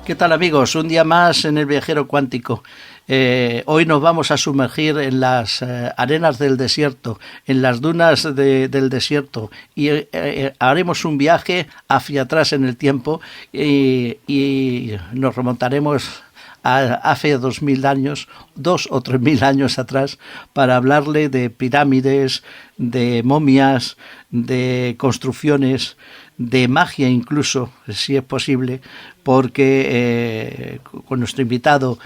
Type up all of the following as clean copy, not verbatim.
¿Qué tal, amigos? Un día más en el Viajero Cuántico. Hoy nos vamos a sumergir en las arenas del desierto, en las dunas del desierto, y haremos un viaje hacia atrás en el tiempo y nos remontaremos hace 2000 años, 2 o 3000 años atrás, para hablarle de pirámides, de momias, de construcciones, de magia incluso, si es posible, porque con nuestro invitado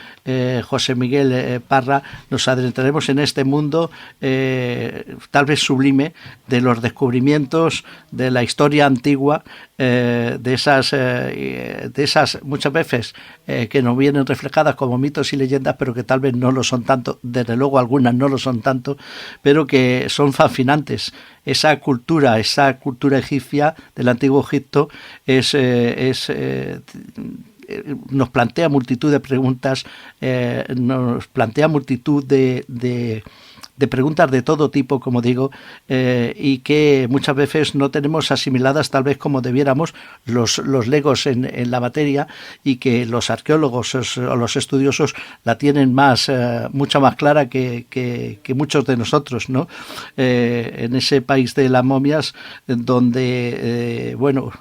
José Miguel Parra nos adentraremos en este mundo tal vez sublime de los descubrimientos de la historia antigua, de esas muchas veces que nos vienen reflejadas como mitos y leyendas, pero que tal vez no lo son tanto, desde luego algunas no lo son tanto, pero que son fascinantes. Esa cultura egipcia del antiguo Egipto nos plantea multitud de preguntas, nos plantea multitud de preguntas de todo tipo, como digo, y que muchas veces no tenemos asimiladas tal vez como debiéramos los legos en la materia, y que los arqueólogos o los estudiosos la tienen mucho más clara que muchos de nosotros, ¿no? En ese país de las momias, donde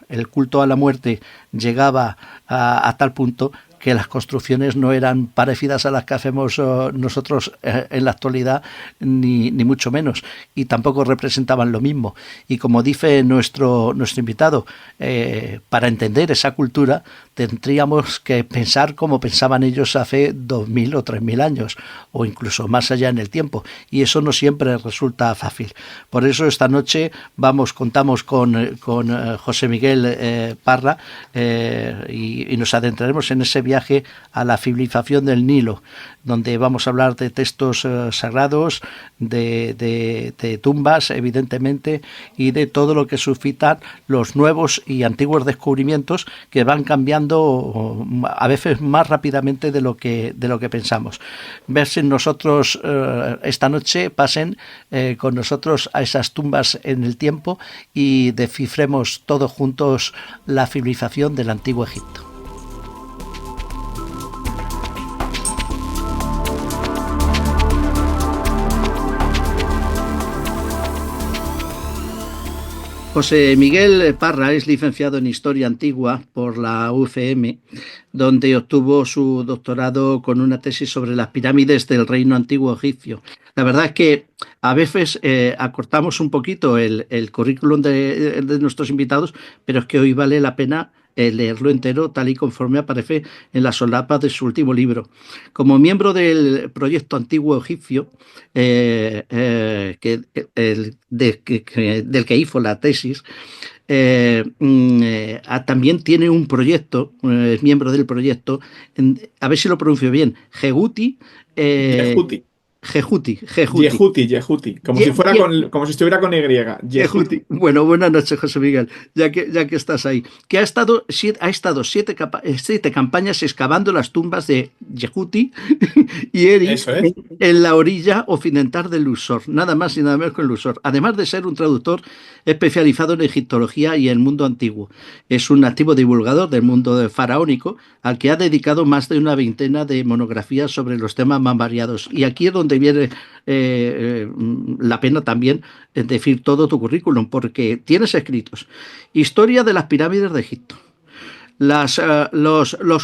el culto a la muerte llegaba a tal punto que las construcciones no eran parecidas a las que hacemos nosotros en la actualidad, ni mucho menos, y tampoco representaban lo mismo. Y como dice nuestro invitado, para entender esa cultura tendríamos que pensar como pensaban ellos hace 2000 o 3000 años, o incluso más allá en el tiempo, y eso no siempre resulta fácil. Por eso esta noche contamos con José Miguel Parra, y nos adentraremos en ese viaje a la civilización del Nilo, donde vamos a hablar de textos sagrados, de tumbas, evidentemente, y de todo lo que suscitan los nuevos y antiguos descubrimientos, que van cambiando a veces más rápidamente de lo que pensamos. Ver si nosotros esta noche pasen con nosotros a esas tumbas en el tiempo y descifremos todos juntos la civilización del antiguo Egipto. José Miguel Parra es licenciado en Historia Antigua por la UCM, donde obtuvo su doctorado con una tesis sobre las pirámides del reino antiguo egipcio. La verdad es que a veces acortamos un poquito el currículum de nuestros invitados, pero es que hoy vale la pena leerlo entero tal y conforme aparece en las solapas de su último libro. Como miembro del proyecto Antiguo Egipcio, del que hizo la tesis, también tiene un proyecto, es miembro del proyecto, a ver si lo pronuncio bien, Yehuti. Yehuti. Como si estuviera con Y. Yehuti. Bueno, buenas noches, José Miguel, ya que estás ahí. Que ha estado 7 campañas excavando las tumbas de Yehuti y Eri en la orilla occidental del Luxor, nada más y nada menos que el Luxor. Además de ser un traductor especializado en egiptología y el mundo antiguo, es un activo divulgador del mundo faraónico, al que ha dedicado más de una veintena de monografías sobre los temas más variados. Y aquí es donde viene la pena también decir todo tu currículum, porque tienes escritos: Historia de las pirámides de Egipto, los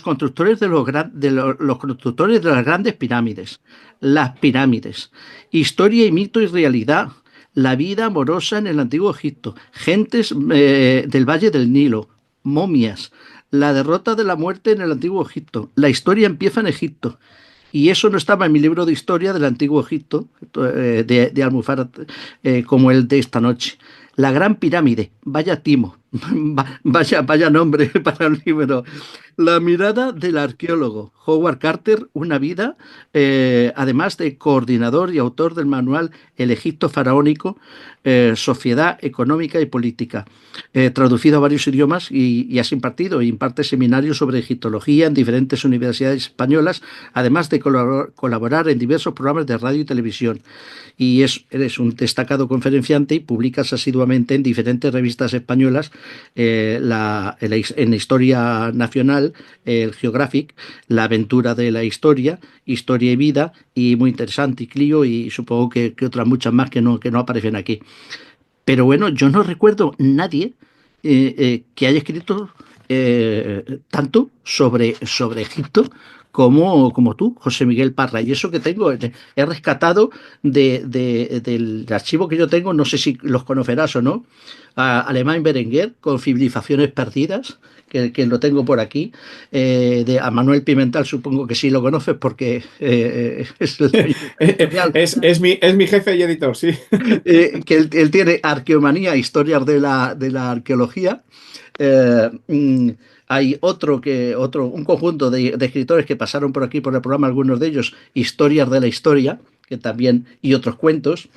constructores los constructores de las grandes pirámides, las pirámides, Historia y mito y realidad, la vida amorosa en el antiguo Egipto, gentes del Valle del Nilo, momias, la derrota de la muerte en el antiguo Egipto, la historia empieza en Egipto. Y eso no estaba en mi libro de historia del antiguo Egipto, de Almufara, como el de esta noche. La Gran Pirámide, vaya timo, vaya nombre para el libro. La mirada del arqueólogo Howard Carter, una vida, además de coordinador y autor del manual El Egipto Faraónico, Sociedad Económica y Política, traducido a varios idiomas, y has impartido y imparte seminarios sobre egiptología en diferentes universidades españolas, además de colaborar en diversos programas de radio y televisión. Y eres un destacado conferenciante y publicas asiduamente en diferentes revistas españolas, en la historia nacional, el Geographic, la aventura de la historia, historia y vida, y muy interesante, y Clio, y supongo que otras muchas más que no aparecen aquí. Pero bueno, yo no recuerdo nadie que haya escrito tanto sobre Egipto como tú, José Miguel Parra. Y eso que tengo, he rescatado del archivo que yo tengo, no sé si los conocerás o no, a Alemán Berenguer con Civilizaciones Perdidas, que lo tengo por aquí, a Manuel Pimental, supongo que sí lo conoces porque es el editorial, Es mi jefe y editor, sí. que él tiene Arqueomanía, historias de la arqueología. Hay un conjunto de escritores que pasaron por aquí por el programa, algunos de ellos, historias de la historia, que también, y otros cuentos,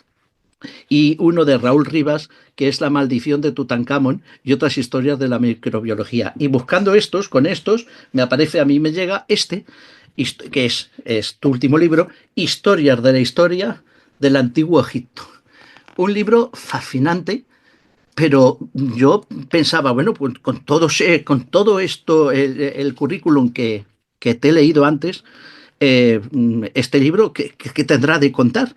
y uno de Raúl Rivas, que es La maldición de Tutankamón y otras historias de la microbiología. Y buscando estos, con estos, a mí me llega que es tu último libro, Historias de la historia del Antiguo Egipto. Un libro fascinante, pero yo pensaba, bueno, pues con todo esto, el currículum que te he leído antes, este libro, ¿qué tendrá de contar?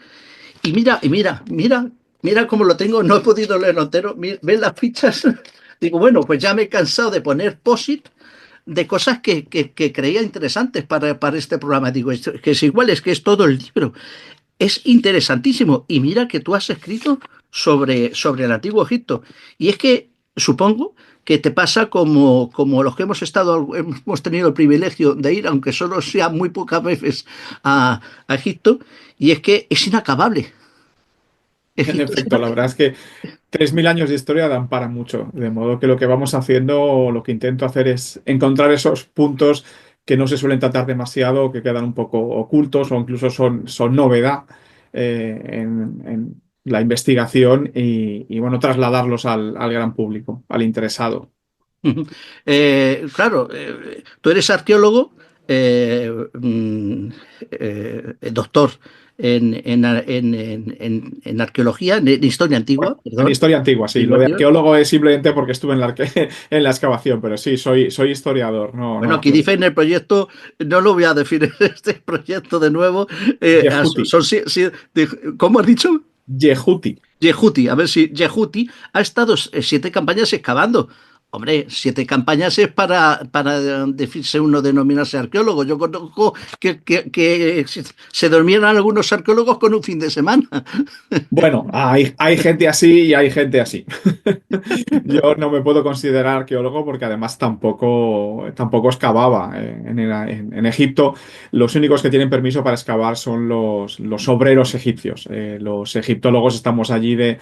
Mira cómo lo tengo, no he podido leerlo entero, ven las fichas. Digo, bueno, pues ya me he cansado de poner posit de cosas que creía interesantes para este programa. Digo, que es igual, es que es todo el libro. Es interesantísimo. Y mira que tú has escrito sobre el antiguo Egipto. Y es que supongo que te pasa como los que hemos tenido el privilegio de ir, aunque solo sea muy pocas veces a Egipto, y es que es inacabable. En Egipto es efecto, la verdad es que 3.000 años de historia dan para mucho, de modo que lo que vamos haciendo, o lo que intento hacer es encontrar esos puntos que no se suelen tratar demasiado, que quedan un poco ocultos o incluso son novedad en la investigación y, bueno, trasladarlos al gran público, al interesado. Claro, tú eres arqueólogo, doctor en arqueología, en historia Bueno, antigua, en perdón. historia antigua, sí. Lo de arqueólogo es simplemente porque estuve en la excavación, pero sí, soy historiador, no, no Bueno, aquí dice arqueólogo. en el proyecto, no lo voy a definir este proyecto de nuevo, Yehuti. son, ¿cómo has dicho? Yehuti. Yehuti, a ver si Yehuti ha estado 7 campañas excavando. Hombre, 7 campañas es para decirse uno denominarse arqueólogo. Yo conozco que se dormieran algunos arqueólogos con un fin de semana. Bueno, hay gente así y hay gente así. Yo no me puedo considerar arqueólogo porque además tampoco excavaba. En Egipto, los únicos que tienen permiso para excavar son los obreros egipcios. Los egiptólogos estamos allí de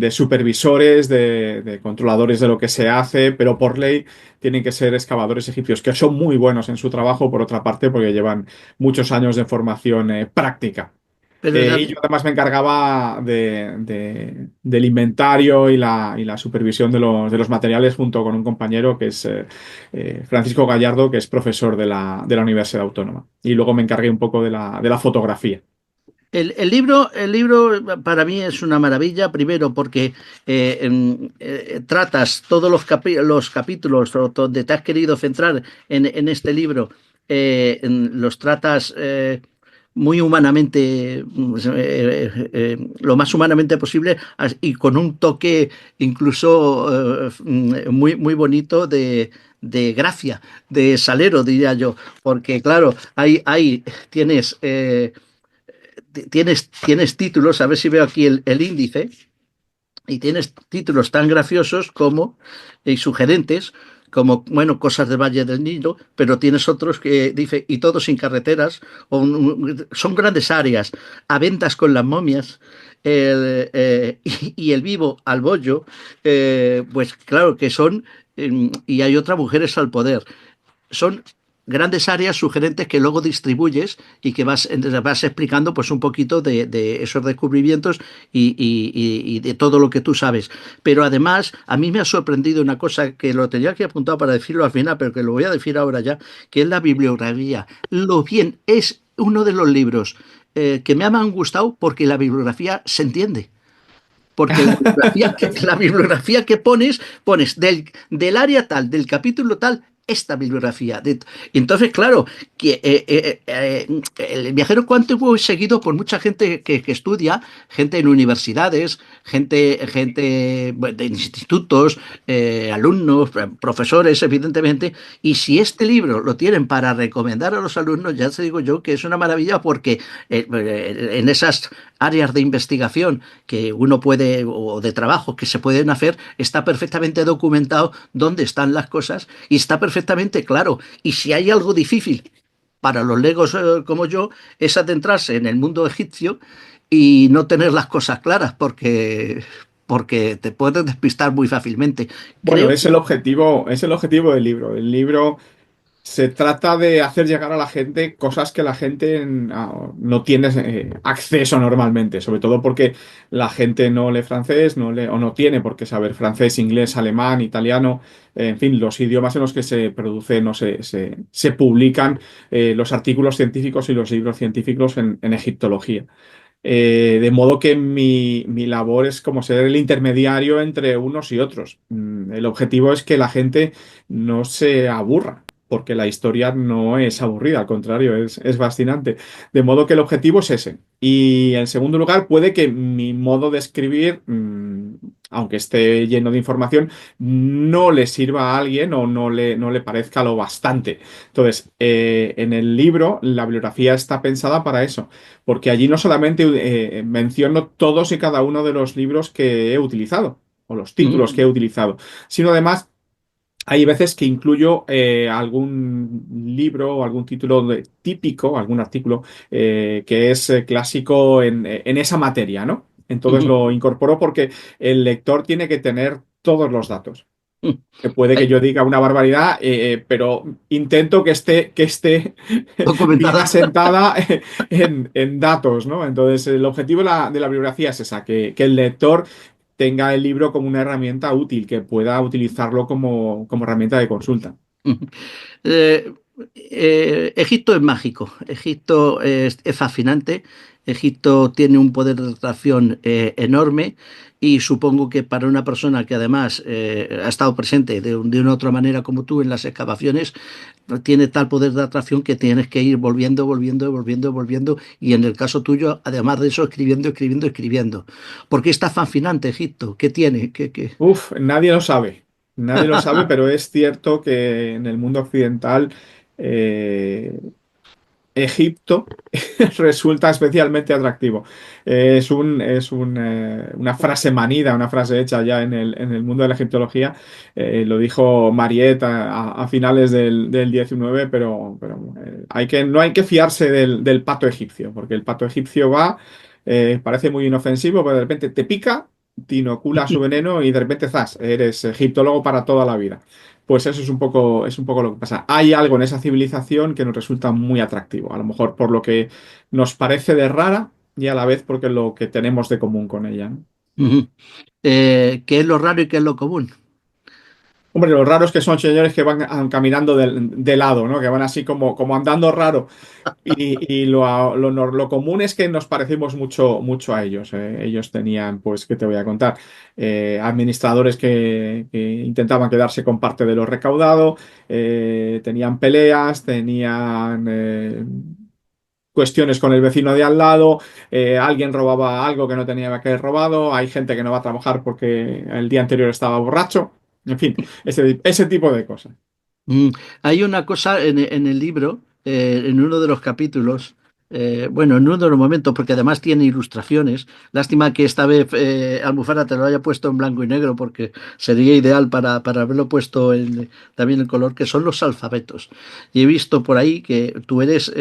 supervisores, de controladores de lo que se hace, pero por ley tienen que ser excavadores egipcios, que son muy buenos en su trabajo, por otra parte, porque llevan muchos años de formación práctica. Pero Y yo además me encargaba del inventario y la supervisión de los materiales junto con un compañero que es Francisco Gallardo, que es profesor de la Universidad Autónoma. Y luego me encargué un poco de la fotografía. el libro para mí es una maravilla, primero porque tratas todos los capítulos donde te has querido centrar en este libro, los tratas muy humanamente, lo más humanamente posible, y con un toque incluso muy bonito de gracia, de salero, diría yo, porque claro, ahí tienes... tienes títulos, a ver si veo aquí el índice, y tienes títulos tan graciosos como y sugerentes como, bueno, cosas del Valle del Nilo, pero tienes otros que dice, y todo sin carreteras, son grandes áreas, a ventas con las momias, y el vivo al bollo, pues claro que son, y hay otras mujeres al poder. Son grandes áreas sugerentes que luego distribuyes y que vas explicando pues un poquito de esos descubrimientos y de todo lo que tú sabes. Pero además, a mí me ha sorprendido una cosa que lo tenía que apuntar para decirlo al final, pero que lo voy a decir ahora ya, que es la bibliografía. Lo bien, es uno de los libros que me han gustado porque la bibliografía se entiende. porque la bibliografía que pones del área tal, del capítulo tal, esta bibliografía. Entonces, claro, que, el viajero cuántico es seguido por mucha gente que estudia, gente en universidades, gente bueno, de institutos, alumnos, profesores, evidentemente, y si este libro lo tienen para recomendar a los alumnos, ya te digo yo que es una maravilla porque en esas áreas de investigación que uno puede, o de trabajo que se pueden hacer, está perfectamente documentado dónde están las cosas y está perfectamente claro. Y si hay algo difícil para los legos como yo, es adentrarse en el mundo egipcio y no tener las cosas claras porque te puedes despistar muy fácilmente. Bueno, Creo que... es el objetivo del libro. El libro se trata de hacer llegar a la gente cosas que la gente no tiene acceso normalmente, sobre todo porque la gente no lee francés, o no tiene por qué saber francés, inglés, alemán, italiano, en fin, los idiomas en los que se producen o se publican los artículos científicos y los libros científicos en egiptología. De modo que mi labor es como ser el intermediario entre unos y otros. El objetivo es que la gente no se aburra, porque la historia no es aburrida, al contrario, es fascinante. De modo que el objetivo es ese. Y en segundo lugar, puede que mi modo de escribir, aunque esté lleno de información, no le sirva a alguien o no le parezca lo bastante. Entonces, en el libro, la bibliografía está pensada para eso porque allí no solamente menciono todos y cada uno de los libros que he utilizado, o los títulos que he Mm, utilizado, sino además hay veces que incluyo algún libro o algún título típico, algún artículo que es clásico en esa materia, ¿no? Entonces mm, lo incorporo porque el lector tiene que tener todos los datos. mm. Que puede que Ay, yo diga una barbaridad, pero intento que esté bien documentada. asentada en datos, ¿no? Entonces, el objetivo de la bibliografía es esa, que el lector tenga el libro como una herramienta útil, que pueda utilizarlo como herramienta de consulta. Eh, Egipto es mágico, Egipto es fascinante, Egipto tiene un poder de atracción enorme y supongo que para una persona que además ha estado presente de una otra manera como tú en las excavaciones, tiene tal poder de atracción que tienes que ir volviendo, volviendo, volviendo, volviendo y en el caso tuyo, además de eso, escribiendo, escribiendo, escribiendo. ¿Por qué es tan fascinante Egipto? ¿Qué tiene? ¿Qué? Uf, nadie lo sabe. Nadie lo sabe, pero es cierto que en el mundo occidental eh, Egipto resulta especialmente atractivo. Una frase manida, una frase hecha ya en el mundo de la egiptología. Lo dijo Mariette a finales del 19, no hay que fiarse del pato egipcio, porque el pato egipcio va, parece muy inofensivo, pero de repente te pica, te inocula su veneno y de repente, ¡zas!, eres egiptólogo para toda la vida. Pues eso es un poco lo que pasa. Hay algo en esa civilización que nos resulta muy atractivo, a lo mejor por lo que nos parece de rara y a la vez porque lo que tenemos de común con ella, ¿no? Ujú. ¿Qué es lo raro y qué es lo común? Hombre, lo raro es que son señores que van caminando de lado, ¿no? Que van así como andando raro. Y lo común es que nos parecemos mucho a ellos. Ellos tenían, pues, ¿qué te voy a contar? Administradores que intentaban quedarse con parte de lo recaudado, tenían peleas, tenían cuestiones con el vecino de al lado, alguien robaba algo que no tenía que haber robado, hay gente que no va a trabajar porque el día anterior estaba borracho, en fin, ese tipo de cosas. Mm, Hay una cosa en el libro, en uno de los capítulos, bueno, en uno de los momentos, porque además tiene ilustraciones. Lástima que esta vez Almufara te lo haya puesto en blanco y negro, porque sería ideal para haberlo puesto también en color, que son los alfabetos. Y he visto por ahí que tú eres,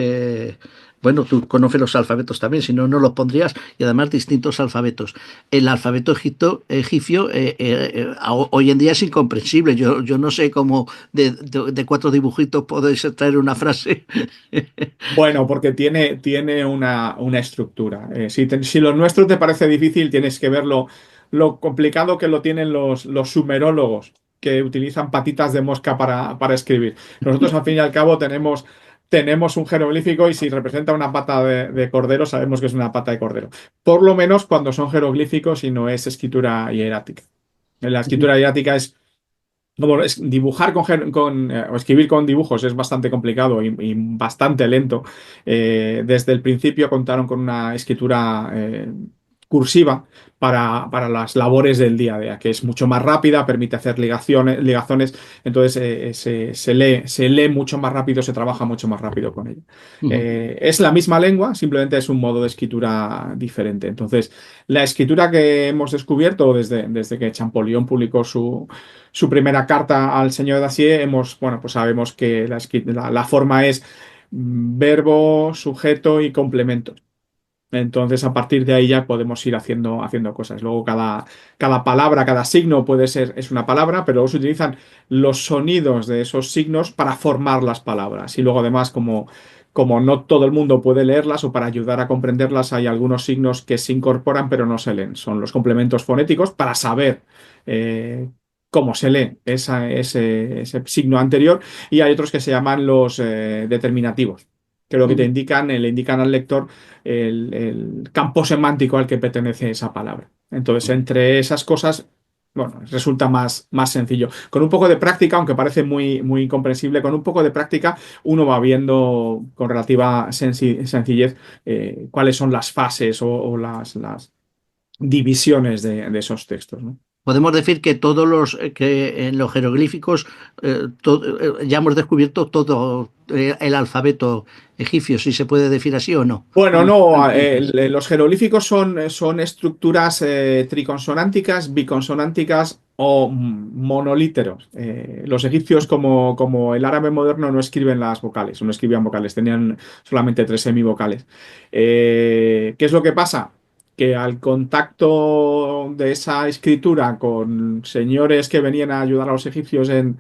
bueno, tú conoces los alfabetos también, si no, no los pondrías, y además distintos alfabetos. El alfabeto egipcio hoy en día es incomprensible. Yo no sé cómo de cuatro dibujitos podéis traer una frase. Bueno, porque tiene una estructura. Si lo nuestro te parece difícil, tienes que ver lo complicado que lo tienen los sumerólogos, que utilizan patitas de mosca para escribir. Nosotros, al fin y al cabo, tenemos tenemos un jeroglífico y si representa una pata de cordero, sabemos que es una pata de cordero. Por lo menos cuando son jeroglíficos y no es escritura hierática. La escritura hierática es como dibujar o escribir con dibujos es bastante complicado y bastante lento. Desde el principio contaron con una escritura cursiva para las labores del día a día, que es mucho más rápida, permite hacer ligazones, entonces se lee mucho más rápido, se trabaja mucho más rápido con ella. Ujú, Es la misma lengua, simplemente es un modo de escritura diferente. Entonces, la escritura que hemos descubierto desde que Champollion publicó su primera carta al señor Dacier, bueno, pues sabemos que la forma es verbo, sujeto y complemento. Entonces, a partir de ahí ya podemos ir haciendo cosas. Luego, cada palabra, cada signo es una palabra, pero luego se utilizan los sonidos de esos signos para formar las palabras. Y luego, además, como no todo el mundo puede leerlas o para ayudar a comprenderlas, hay algunos signos que se incorporan pero no se leen. Son los complementos fonéticos para saber eh, cómo se lee ese signo anterior. Y hay otros que se llaman los determinativos, que lo que te ujú, indican, le indican al lector el campo semántico al que pertenece esa palabra. Entonces, ujú. entre esas cosas, bueno, resulta más sencillo. Con un poco de práctica, aunque parece muy incomprensible, con un poco de práctica uno va viendo con relativa sencillez cuáles son las fases o las divisiones de esos textos, ¿no? Podemos decir que todos los que en los jeroglíficos ya hemos descubierto todo el alfabeto egipcio, si se puede decir así o no. Bueno, Unos no, cuantitos. los jeroglíficos son estructuras triconsonánticas, biconsonánticas o monolíteros. Los egipcios, como el árabe moderno, no escriben las vocales, o no escribían vocales, tenían solamente tres semivocales. ¿Qué es lo que pasa? Que al contacto de esa escritura con señores que venían a ayudar a los egipcios en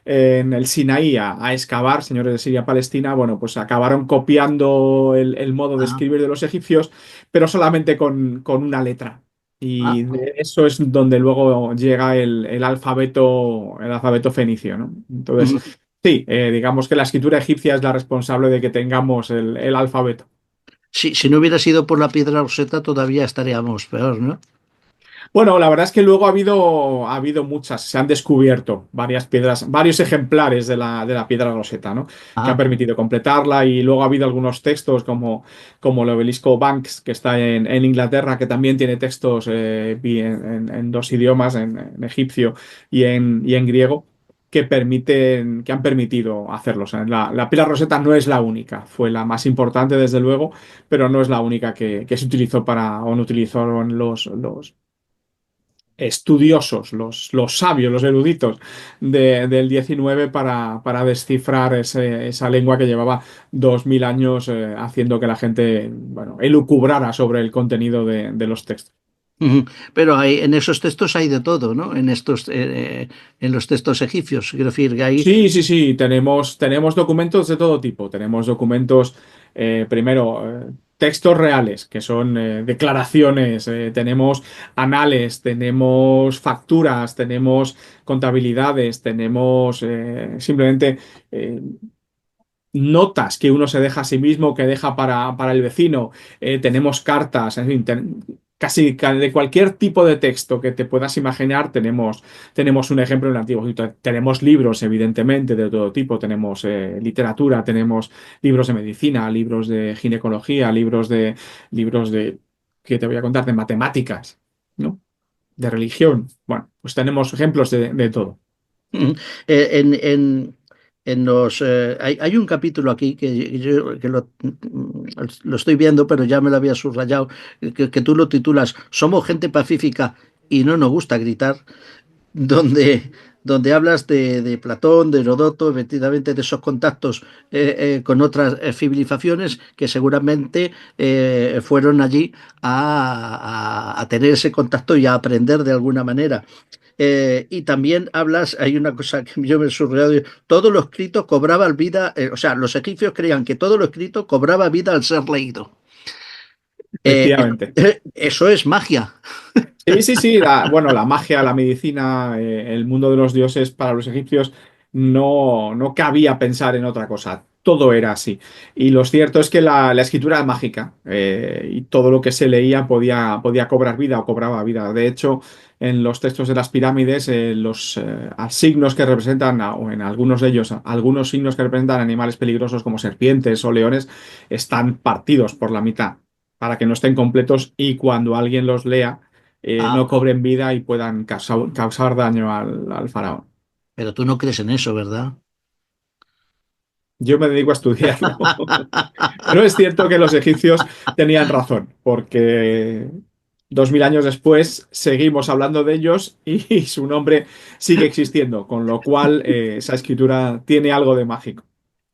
el Sinaí a excavar, señores de Siria-Palestina, bueno, pues acabaron copiando el modo de Ah, escribir de los egipcios, pero solamente con una letra. Y ah, de eso es donde luego llega el alfabeto fenicio, ¿no? Entonces, ujú. sí, digamos que la escritura egipcia es la responsable de que tengamos el alfabeto. Si no hubiera sido por la piedra roseta, todavía estaríamos peor, ¿no? Bueno, la verdad es que luego ha habido muchas, se han descubierto varias piedras, varios ejemplares de la piedra roseta, ¿no? Que han Ah, permitido completarla y luego ha habido algunos textos como el obelisco Banks, que está en Inglaterra, que también tiene textos en dos idiomas, en egipcio y en griego. Que han permitido hacerlo. O sea, la piedra roseta no es la única, fue la más importante desde luego, pero no es la única que se utilizó o no utilizaron los estudiosos, los sabios, los eruditos del 19 para descifrar esa lengua que llevaba 2000 años haciendo que la gente, bueno, elucubrara sobre el contenido de los textos. ujú. Pero en esos textos hay de todo, ¿no? En los textos egipcios. Quiero decir que hay. Sí, sí, sí, tenemos documentos de todo tipo. Tenemos documentos, primero, textos reales, que son declaraciones, tenemos anales, tenemos facturas, tenemos contabilidades, tenemos simplemente eh, notas que uno se deja a sí mismo, que deja para el vecino, tenemos cartas, en fin, casi de cualquier tipo de texto que te puedas imaginar, tenemos un ejemplo en el Antiguo Egipto. Tenemos libros, evidentemente, de todo tipo, tenemos literatura, tenemos libros de medicina, libros de ginecología, libros de, ¿qué te voy a contar? De matemáticas, ¿no? De religión. Bueno, pues tenemos ejemplos de todo. Ujú. Hay un capítulo aquí que lo estoy viendo, pero ya me lo había subrayado, que tú lo titulas Somos gente pacífica y no nos gusta gritar, donde, donde hablas de Platón, de Herodoto, efectivamente de esos contactos con otras civilizaciones que seguramente fueron allí a tener ese contacto y a aprender de alguna manera. Y también hablas, hay una cosa que yo me he subrayado, todo lo escrito cobraba vida, o sea, los egipcios creían que todo lo escrito cobraba vida al ser leído. Efectivamente. Eso es magia. Sí, sí, sí. Bueno, la magia, la medicina, el mundo de los dioses para los egipcios no cabía pensar en otra cosa. todo era así. Y lo cierto es que la escritura era mágica, y todo lo que se leía podía cobrar vida o cobraba vida. De hecho, en los textos de las pirámides, los signos que representan, o en algunos de ellos, algunos signos que representan animales peligrosos como serpientes o leones, están partidos por la mitad para que no estén completos y cuando alguien los lea, no Ah, cobren vida y puedan causar daño al faraón. pero tú no crees en eso, ¿verdad? Yo me dedico a estudiarlo. Pero es cierto que los egipcios tenían razón, porque 2000 años después seguimos hablando de ellos y su nombre sigue existiendo, con lo cual esa escritura tiene algo de mágico.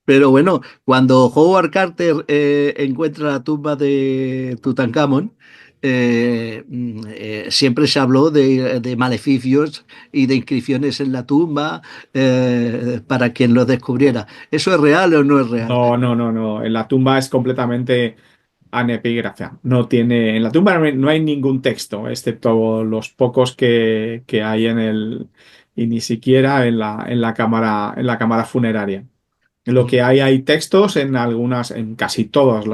Pero bueno, cuando Howard Carter encuentra la tumba de Tutankamón, siempre se habló de maleficios y de inscripciones en la tumba para quien lo descubriera. ¿Eso es real o no es real? No, no, no, no. En la tumba es completamente anepígrafa. No tiene, en la tumba no hay ningún texto, excepto los pocos que hay y ni siquiera en la cámara funeraria. Lo que hay textos en algunas, en casi todas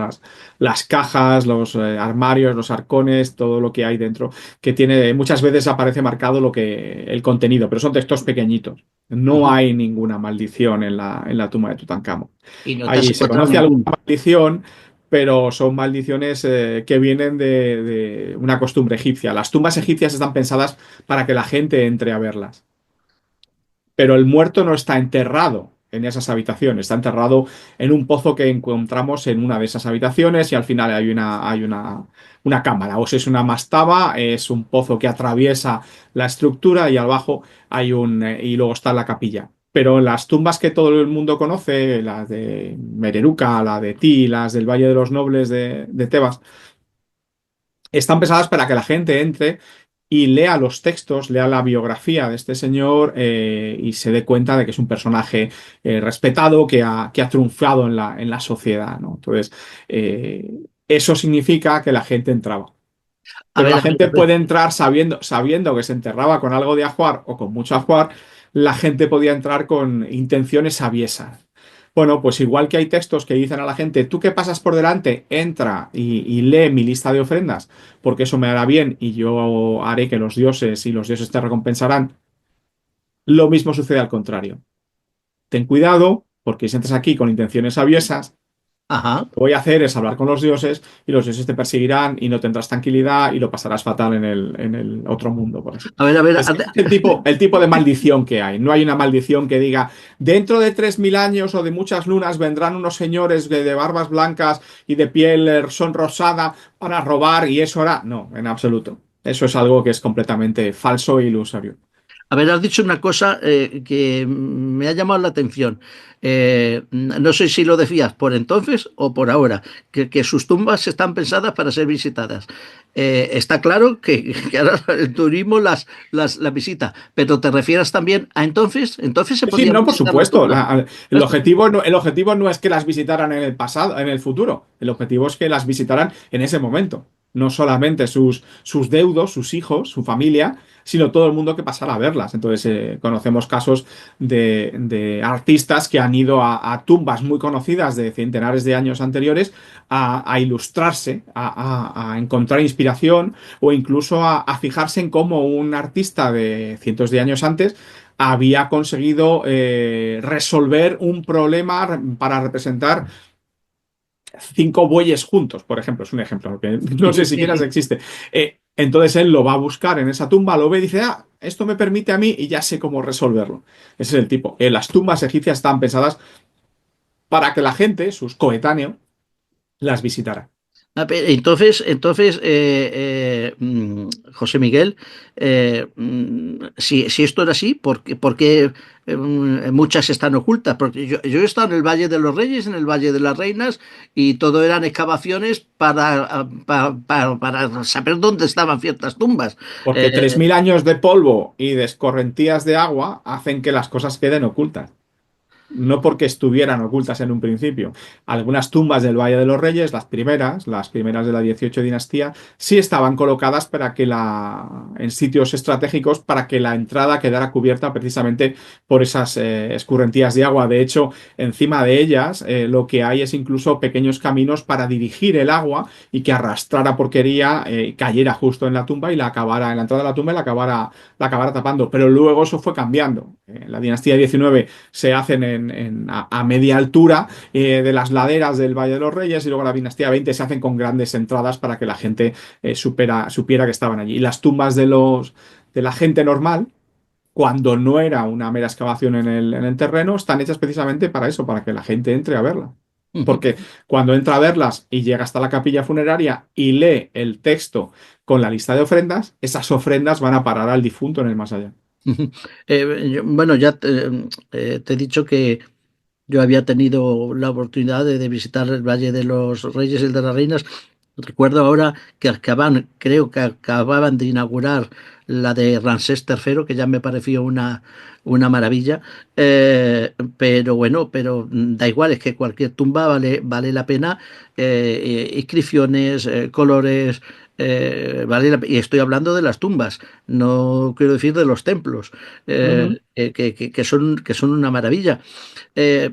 las cajas, los armarios, los arcones, todo lo que hay dentro, que tiene, muchas veces aparece marcado el contenido, pero son textos pequeñitos. No Ujú. hay ninguna maldición en la tumba de Tutankamón. Y no te has Ahí se encontrado conoce alguna ningún. maldición, pero son maldiciones que vienen de una costumbre egipcia. Las tumbas egipcias están pensadas para que la gente entre a verlas, pero el muerto no está enterrado en esas habitaciones, está enterrado en un pozo que encontramos en una de esas habitaciones y al final hay una cámara, o sea, es una mastaba, es un pozo que atraviesa la estructura y abajo y luego está la capilla. Pero las tumbas que todo el mundo conoce, las de Mereruca, la de Ti, las del Valle de los Nobles de Tebas, están pensadas para que la gente entre y lea los textos, lea la biografía de este señor, y se dé cuenta de que es un personaje respetado, que ha triunfado en la sociedad, ¿no? Entonces, eso significa que la gente entraba. A Pero ver, la a ver, gente a ver. puede entrar sabiendo que se enterraba con algo de ajuar o con mucho ajuar, la gente podía entrar con intenciones aviesas. Bueno, pues igual que hay textos que dicen a la gente, tú que pasas por delante, entra y lee mi lista de ofrendas, porque eso me hará bien y yo haré que los dioses te recompensarán. Lo mismo sucede al contrario. Ten cuidado, porque si entras aquí con intenciones aviesas, Ajá. que voy a hacer es hablar con los dioses y los dioses te perseguirán y no tendrás tranquilidad y lo pasarás fatal en el otro mundo, por así. A ver, Es el tipo de maldición que hay. No hay una maldición que diga, dentro de 3000 años o de muchas lunas vendrán unos señores de barbas blancas y de piel sonrosada para robar y eso hará. No, en absoluto. Eso es algo que es completamente falso e ilusorio. A ver, has dicho una cosa que me ha llamado la atención. No sé si lo decías por entonces o por ahora, que sus tumbas están pensadas para ser visitadas. Está claro que ahora el turismo las visita, pero te refieres también a entonces. Entonces se Sí, podían no, por visitar las supuesto. tumbas. El objetivo no es que las visitaran en el pasado, en el futuro. El objetivo es que las visitaran en ese momento. No solamente sus deudos, sus hijos, su familia, sino todo el mundo que pasara a verlas. Entonces, conocemos casos de artistas que han ido a tumbas muy conocidas de centenares de años anteriores a ilustrarse, a encontrar inspiración o incluso a fijarse en cómo un artista de cientos de años antes había conseguido resolver un problema para representar 5 bueyes juntos, por ejemplo. Es un ejemplo que no sé siquiera si existe. Entonces él lo va a buscar en esa tumba, lo ve y dice, esto me permite a mí y ya sé cómo resolverlo. Ese es el tipo. Las tumbas egipcias estaban pensadas para que la gente, sus coetáneos, las visitara. José Miguel, si esto era así, ¿por qué, muchas están ocultas? Porque yo he estado en el Valle de los Reyes, en el Valle de las Reinas, y todo eran excavaciones para saber dónde estaban ciertas tumbas. Porque tres Eh, mil años de polvo y de escorrentías de agua hacen que las cosas queden ocultas. no porque estuvieran ocultas en un principio. Algunas tumbas del Valle de los Reyes, las primeras de la 18 dinastía, sí estaban colocadas en sitios estratégicos para que la entrada quedara cubierta precisamente por esas escurrentías de agua. De hecho, encima de ellas lo que hay es incluso pequeños caminos para dirigir el agua y que arrastrara porquería, cayera justo en la tumba y la acabara, en la entrada de la tumba y la acabara tapando. Pero luego eso fue cambiando. En la dinastía 19 se hacen a media altura de las laderas del Valle de los Reyes y luego la dinastía 20 se hacen con grandes entradas para que la gente supiera que estaban allí. Y las tumbas de la gente normal, cuando no era una mera excavación en el terreno, están hechas precisamente para eso, para que la gente entre a verla. Ujú. Porque cuando entra a verlas y llega hasta la capilla funeraria y lee el texto con la lista de ofrendas, esas ofrendas van a parar al difunto en el más allá. Ujú. Bueno, ya te he dicho que yo había tenido la oportunidad de visitar el Valle de los Reyes y el de las Reinas. Recuerdo ahora que creo que acababan de inaugurar la de Ramsés III, que ya me pareció una maravilla. Pero bueno, pero da igual, es que cualquier tumba vale la pena. Inscripciones, colores, y estoy hablando de las tumbas, no quiero decir de los templos, Ujú. que son una maravilla. Eh,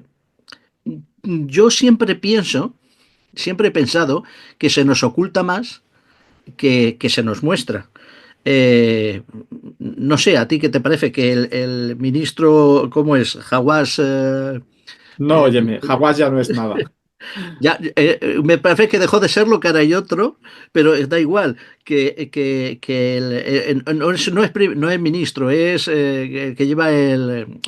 yo siempre he pensado que se nos oculta más que se nos muestra. Eh, no sé, ¿a ti qué te parece que el ministro, ¿cómo es? Hawass, No, eh, óyeme, Hawái ya no es nada. ya, me parece que dejó de serlo, que ahora hay otro, pero da igual, que no es ministro, es que lleva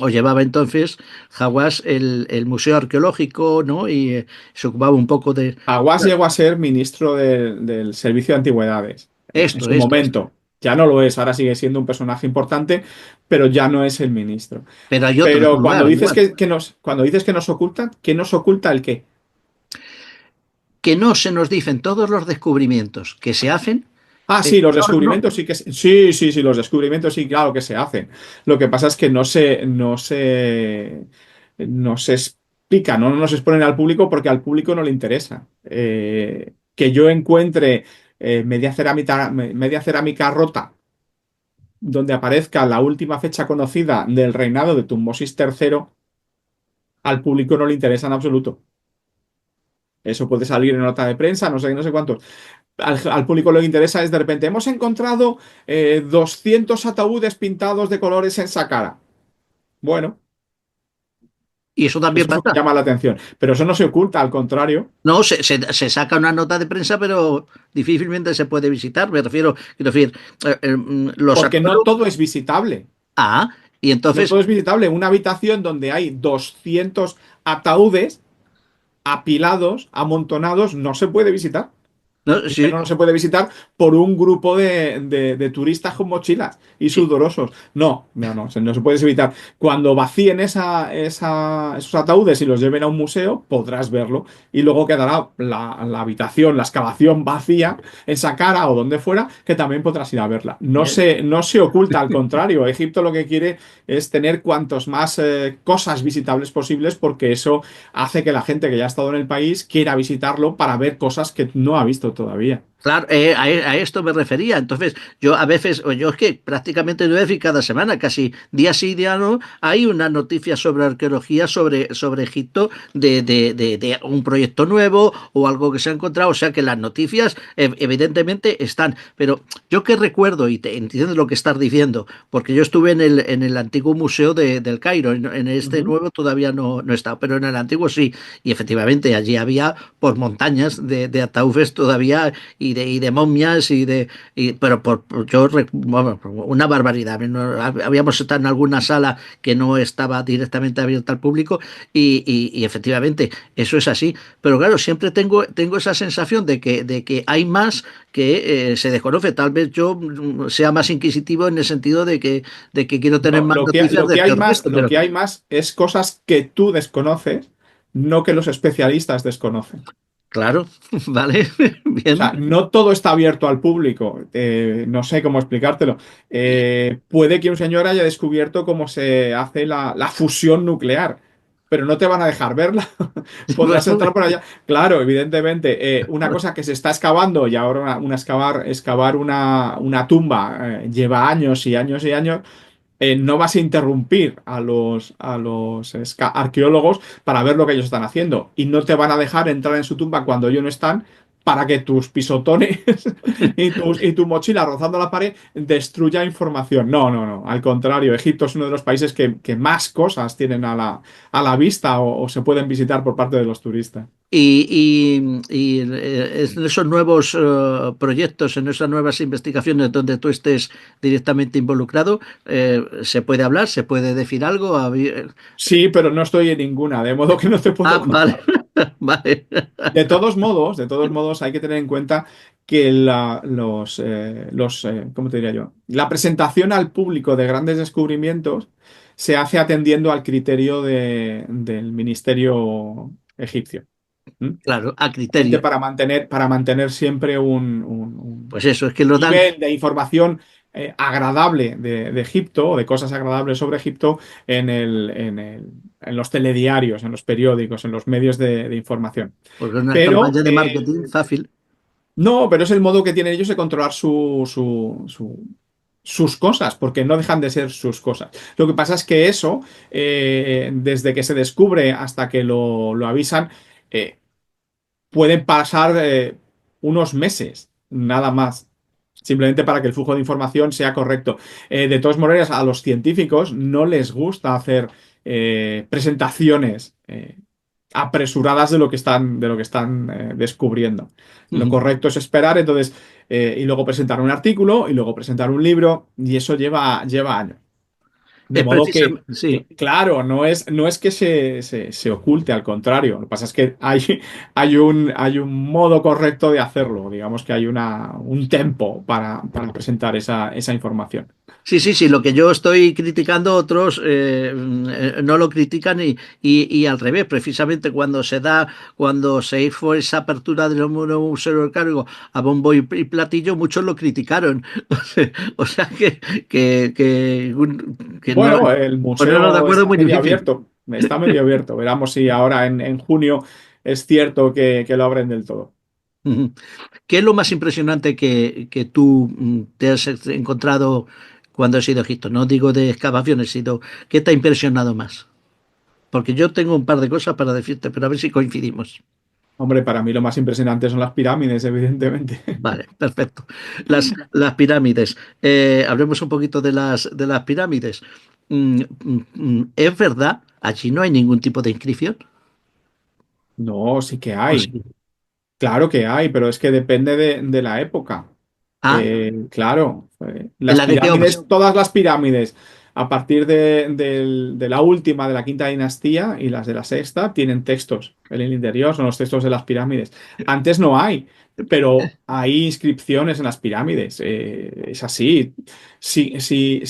o llevaba entonces Hawass el Museo Arqueológico, ¿no? Y se ocupaba un poco de Aguas llegó a ser ministro del Servicio de Antigüedades en esto, su esto, esto. momento. Ya no lo es, ahora sigue siendo un personaje importante, pero ya no es el ministro. Pero hay otro en su Pero cuando lugar, dices igual. cuando dices que nos ocultan, ¿qué nos oculta el qué? Que no se nos dicen todos los descubrimientos que se hacen. Ah, sí, los No, no, descubrimientos sí que sí, sí, sí, los descubrimientos sí, claro que se hacen. Lo que pasa es que no se explica, no nos exponen al público porque al público no le interesa. Que yo encuentre media cerámica rota donde aparezca la última fecha conocida del reinado de Tutmosis III, al público no le interesa en absoluto. Eso puede salir en nota de prensa, no sé, no sé cuántos. Al público lo que interesa es de repente, hemos encontrado 200 ataúdes pintados de colores en Saqqara. Bueno, y eso también eso es lo que pasa. llama la atención. Pero eso no se oculta, al contrario. No, se saca una nota de prensa, pero difícilmente se puede visitar. Me refiero, quiero decir, los Porque no arqueólogos. todo es visitable. Ah, y No entonces, todo es visitable. Una habitación donde hay 200 ataúdes apilados, amontonados, no se puede visitar. no, sí, Primero no se puede visitar por un grupo de turistas con mochilas y sí, sudorosos. No se puede evitar. Cuando vacíen esos ataúdes y los lleven a un museo, podrás verlo. Y luego quedará la habitación, la excavación vacía en Saqqara o donde fuera, que también podrás ir a verla. No se oculta, al contrario. Egipto lo que quiere es tener cuantos más cosas visitables posibles, porque eso hace que la gente que ya ha estado en el país quiera visitarlo para ver cosas que no ha visto todavía. claro, a esto me refería. Entonces, yo a veces, o yo es que prácticamente no decir cada semana, casi día sí, día no, hay una noticia sobre arqueología, sobre Egipto, de un proyecto nuevo o algo que se ha encontrado. O sea que las noticias evidentemente están. Pero yo que recuerdo, y te entiendo lo que estás diciendo, porque yo estuve en el antiguo museo del Cairo, en este Ujú. nuevo todavía no he estado, pero en el antiguo sí. Y efectivamente allí había por montañas de ataúdes todavía y de momias pero bueno, una barbaridad. Habíamos estado en alguna sala que no estaba directamente abierta al público y efectivamente eso es así. Pero claro, siempre tengo esa sensación de que hay más que se desconoce. Tal vez yo sea más inquisitivo en el sentido de que quiero tener No, más noticias de que el resto, lo pero que hay más es cosas que tú desconoces, no que los especialistas desconocen. claro, vale, O sea, bien. no todo está abierto al público. No sé cómo explicártelo. Puede que un señor haya descubierto cómo se hace la fusión nuclear. pero no te van a dejar verla. Podrás entrar por allá. Claro, evidentemente, una cosa que se está excavando y ahora excavar una tumba lleva años y años y años. No vas a interrumpir a los arqueólogos para ver lo que ellos están haciendo y no te van a dejar entrar en su tumba cuando ellos no están para que tus pisotones y tu mochila rozando la pared destruya información. No, no, no. Al contrario, Egipto es uno de los países que más cosas tienen a la vista o se pueden visitar por parte de los turistas. En esos nuevos proyectos, en esas nuevas investigaciones donde tú estés directamente involucrado, ¿se puede hablar? ¿Se puede decir algo? Sí, pero no estoy en ninguna, de modo que no te puedo Ah, vale, contar. vale. De todos modos, hay que tener en cuenta que ¿cómo te diría yo? La presentación al público de grandes descubrimientos se hace atendiendo al criterio del ministerio egipcio. ¿Mm? Claro, a Obviamente criterio. para mantener siempre un Pues eso, es que lo dan. nivel de información agradable de Egipto, o de cosas agradables sobre Egipto, en los telediarios, en los periódicos, en los medios de información. Porque una Pero campaña de marketing fácil. no, pero es el modo que tienen ellos de controlar sus cosas, porque no dejan de ser sus cosas. Lo que pasa es que eso, desde que se descubre hasta que lo avisan, eh, pueden pasar unos meses, nada más. Simplemente para que el flujo de información sea correcto. De todas maneras, a los científicos no les gusta hacer presentaciones apresuradas de lo que están descubriendo. Lo Ujú. correcto es esperar, entonces, y luego presentar un artículo, y luego presentar un libro, y eso lleva años. De Es modo que, precisamente, sí. claro, no es que se oculte, al contrario. Lo que pasa es que hay un modo correcto de hacerlo. Digamos que hay un tempo para presentar esa información. Sí, sí, sí, lo que yo estoy criticando, otros no lo critican y al revés, precisamente cuando se hizo esa apertura del Museo del Cargo a bombo y platillo, muchos lo criticaron. O sea que no, Bueno, el ponernos de museo acuerdo es está muy medio difícil. abierto. Está medio abierto. Veremos si ahora en junio es cierto que lo abren del todo. Ujú. ¿Qué es lo más impresionante que tú te has encontrado cuando has ido a Egipto? No digo de excavaciones, sino ¿qué te ha impresionado más? Porque yo tengo un par de cosas para decirte, pero a ver si coincidimos. Hombre, para mí lo más impresionante son las pirámides, evidentemente. Vale, perfecto. Las pirámides. Hablemos un poquito de las pirámides. ¿Es verdad? Allí no hay ningún tipo de inscripción. No, sí que ¿O hay. sí? Claro que hay, pero es que depende de la época. Ah, Claro, en las la de Keops. pirámides, todas las pirámides, a partir de la última, de la quinta dinastía y las de la sexta, tienen textos en el interior, son los textos de las pirámides. Antes no hay, pero hay inscripciones en las pirámides. Es así. Si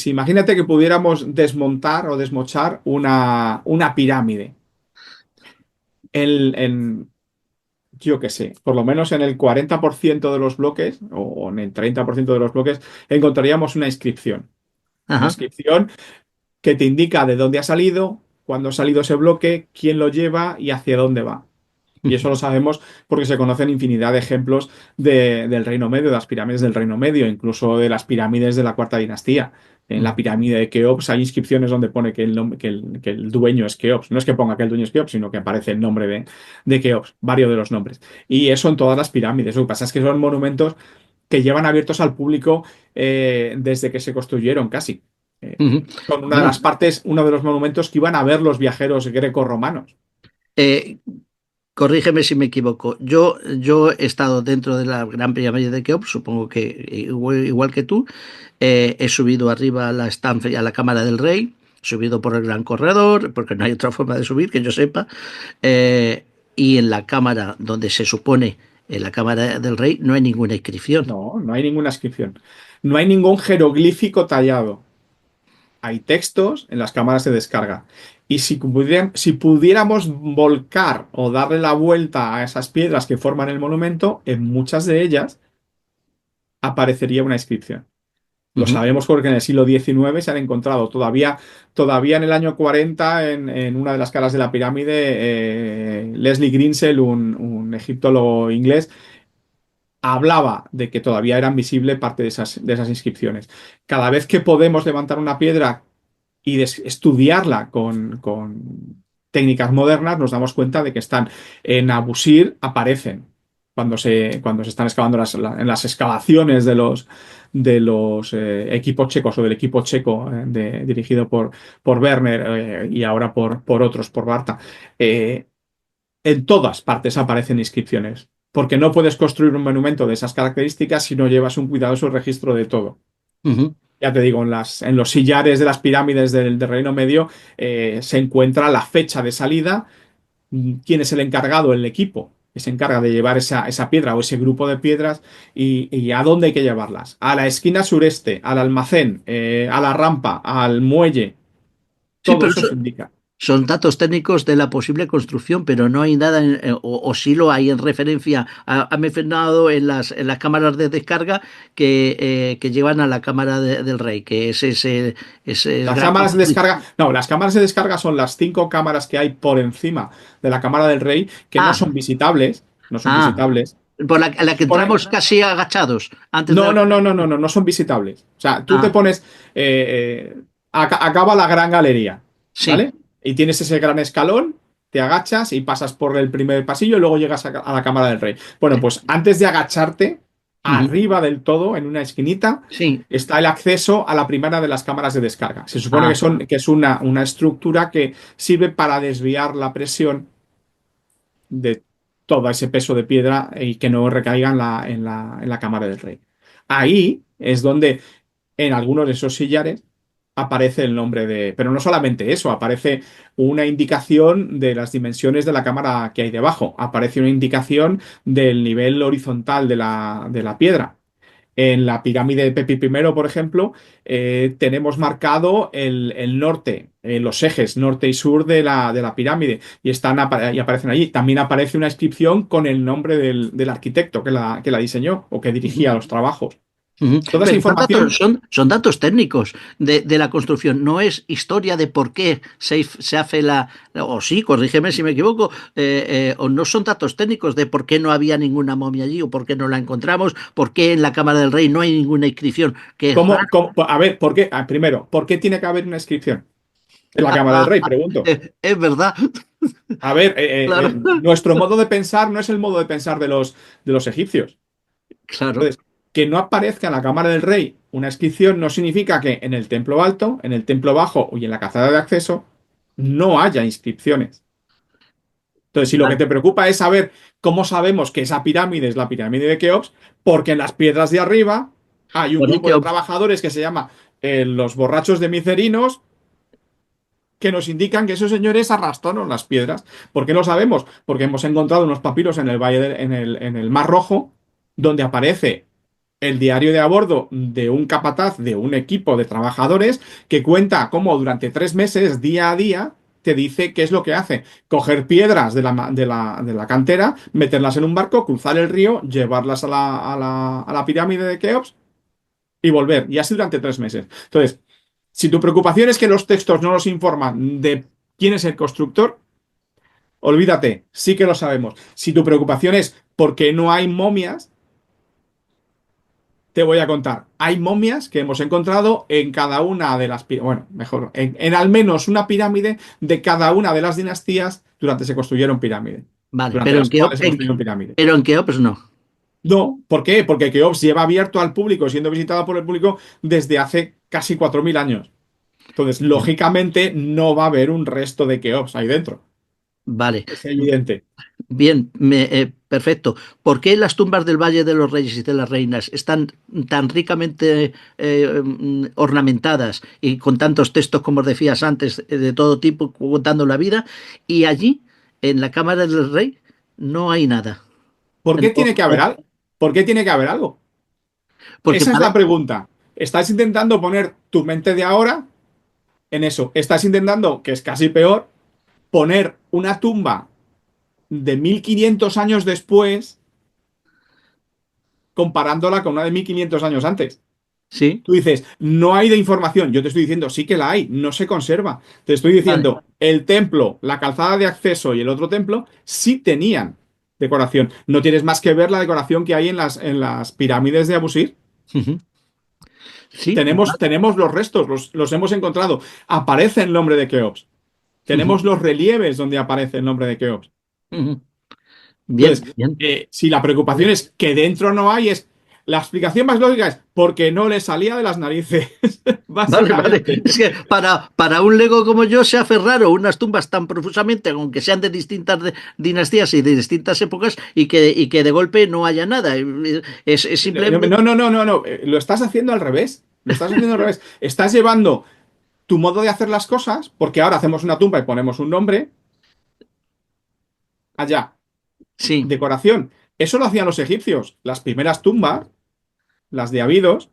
imagínate que pudiéramos desmontar o desmochar una pirámide. En, yo qué sé, por lo menos en el 40% de los bloques o en el 30% de los bloques encontraríamos una inscripción. Una Ajá. inscripción que te indica de dónde ha salido, cuándo ha salido ese bloque, quién lo lleva y hacia dónde va. Y eso lo sabemos porque se conocen infinidad de ejemplos del Reino Medio, de las pirámides del Reino Medio, incluso de las pirámides de la Cuarta Dinastía. En la pirámide de Keops hay inscripciones donde pone que el dueño es Keops. No es que ponga que el dueño es Keops, sino que aparece el nombre de Keops, varios de los nombres. Y eso en todas las pirámides. Lo que pasa es que son monumentos que llevan abiertos al público desde que se construyeron casi. Ujú. Son una de Bueno, las partes, uno de los monumentos que iban a ver los viajeros greco-romanos. eh, corrígeme si me equivoco. Yo he estado dentro de la Gran Pirámide de Keops, supongo que igual que tú. He subido arriba a la estancia, a la Cámara del Rey, he subido por el Gran Corredor, porque no hay otra forma de subir que yo sepa. Eh, y en la cámara donde se supone, en la Cámara del Rey, no hay ninguna inscripción. No, no hay ninguna inscripción. No hay ningún jeroglífico tallado. Hay textos en las cámaras de descarga. Y si pudiéramos volcar o darle la vuelta a esas piedras que forman el monumento, en muchas de ellas aparecería una inscripción. Lo Ujú. sabemos porque en el siglo XIX se han encontrado todavía en el año 40 en una de las caras de la pirámide, Leslie Grinsell, un egiptólogo inglés, hablaba de que todavía eran visibles parte de esas inscripciones. Cada vez que podemos levantar una piedra y estudiarla con técnicas modernas, nos damos cuenta de que están en Abusir, aparecen cuando se están excavando en las excavaciones de los equipos checos o del equipo checo dirigido por Werner y ahora por otros, por Barta. En todas partes aparecen inscripciones, porque no puedes construir un monumento de esas características si no llevas un cuidadoso registro de todo. Ujú. Ya te digo, en los sillares de las pirámides del Reino Medio se encuentra la fecha de salida, quién es el encargado, el equipo que se encarga de llevar esa piedra o ese grupo de piedras y a dónde hay que llevarlas. A la esquina sureste, al almacén, a la rampa, al muelle, Sí, todo pero eso se indica. son datos técnicos de la posible construcción, pero no hay nada, o sí lo hay en referencia. Ha mencionado en las cámaras de descarga que llevan a la cámara del rey, que es ese Las gran cámaras de complejo. descarga, no, las cámaras de descarga son las 5 cámaras que hay por encima de la cámara del rey, que no son Ah, visitables, no son ah, visitables. por a la Se que supone, entramos casi agachados antes de no, la... no, no, no, no, no, no son visitables. O sea, tú te Ah, pones, acaba la gran galería, sí. ¿vale? Y tienes ese gran escalón, te agachas y pasas por el primer pasillo y luego llegas a la cámara del rey. Bueno, pues antes de agacharte, Ujú. arriba del todo, en una esquinita, Sí. está el acceso a la primera de las cámaras de descarga. Se supone Ah, que es una estructura que sirve para desviar la presión de todo ese peso de piedra y que no recaiga en la cámara del rey. Ahí es donde en algunos de esos sillares aparece el nombre de... Pero no solamente eso, aparece una indicación de las dimensiones de la cámara que hay debajo, aparece una indicación del nivel horizontal de la piedra. En la pirámide de Pepi I, por ejemplo, tenemos marcado el norte, los ejes norte y sur de la pirámide, y aparecen allí. También aparece una inscripción con el nombre del arquitecto que la diseñó o que ujú. dirigía los trabajos. Ujú. Toda esa Pero información, son datos técnicos de la construcción, no es historia de por qué se hace o sí, corrígeme si me equivoco, o no son datos técnicos de por qué no había ninguna momia allí, o por qué no la encontramos, por qué en la Cámara del Rey no hay ninguna inscripción, que es raro. a ver, ¿por qué? Primero, ¿por qué tiene que haber una inscripción en la Cámara del Rey? Pregunto. Es verdad, A ver, claro, nuestro modo de pensar no es el modo de pensar de los egipcios. claro, Entonces, que no aparezca en la Cámara del Rey una inscripción no significa que en el templo alto, en el templo bajo y en la calzada de acceso no haya inscripciones. Entonces, si lo que vale. te preocupa es saber cómo sabemos que esa pirámide es la pirámide de Keops, porque en las piedras de arriba hay un Pone grupo que de trabajadores que se llama los borrachos de Micerinos que nos indican que esos señores arrastraron las piedras. ¿Por qué lo sabemos? Porque hemos encontrado unos papiros en el valle en el Mar Rojo donde aparece el diario de a bordo de un capataz de un equipo de trabajadores que cuenta cómo durante 3 meses, día a día, te dice qué es lo que hace. Coger piedras de la cantera, meterlas en un barco, cruzar el río, llevarlas a la pirámide de Keops y volver. Y así durante 3 meses. Entonces, si tu preocupación es que los textos no nos informan de quién es el constructor, olvídate, sí que lo sabemos. Si tu preocupación es porque no hay momias, te voy a contar. Hay momias que hemos encontrado en cada una de las bueno, mejor, en al menos una pirámide de cada una de las dinastías durante se construyeron pirámides. Vale, Durante las cuales se construyeron pirámides. pero en Keops no. No, ¿por qué? Porque Keops lleva abierto al público, siendo visitado por el público desde hace casi 4.000 años. Entonces, lógicamente, no va a haber un resto de Keops ahí dentro. Vale. Es evidente. Bien, perfecto. ¿Por qué las tumbas del Valle de los Reyes y de las Reinas están tan ricamente ornamentadas y con tantos textos, como decías antes, de todo tipo, contando la vida, y allí, en la Cámara del Rey, no hay nada? ¿Por qué O- tiene que haber o- algo? ¿Por qué tiene que haber algo? porque Esa es para... la pregunta. ¿Estás intentando poner tu mente de ahora en eso? ¿Estás intentando, que es casi peor, poner una tumba de 1500 años después comparándola con una de 1500 años antes? Sí, Tú dices, no hay de información. Yo te estoy diciendo, sí que la hay, no se conserva. Te estoy vale. diciendo, el templo, la calzada de acceso y el otro templo sí tenían decoración. No tienes más que ver la decoración que hay en las pirámides de Abusir. Ujú. Sí, Tenemos los restos, los hemos encontrado. Aparece el nombre de Keops. ujú, Tenemos los relieves donde aparece el nombre de Keops. ujú. Bien, Entonces, bien. si la preocupación es que dentro no hay, es la explicación más lógica es porque no le salía de las narices, Vale, vale. básicamente. Es que para un lego como yo se hace raro unas tumbas tan profusamente, aunque sean de distintas dinastías y de distintas épocas, y que de golpe no haya nada. Es No, simplemente. no, no, no, no. Lo estás haciendo al revés. Lo estás haciendo al revés. Estás llevando tu modo de hacer las cosas, porque ahora hacemos una tumba y ponemos un nombre allá. Sí, Decoración. Eso lo hacían los egipcios. Las primeras tumbas, las de Abidos,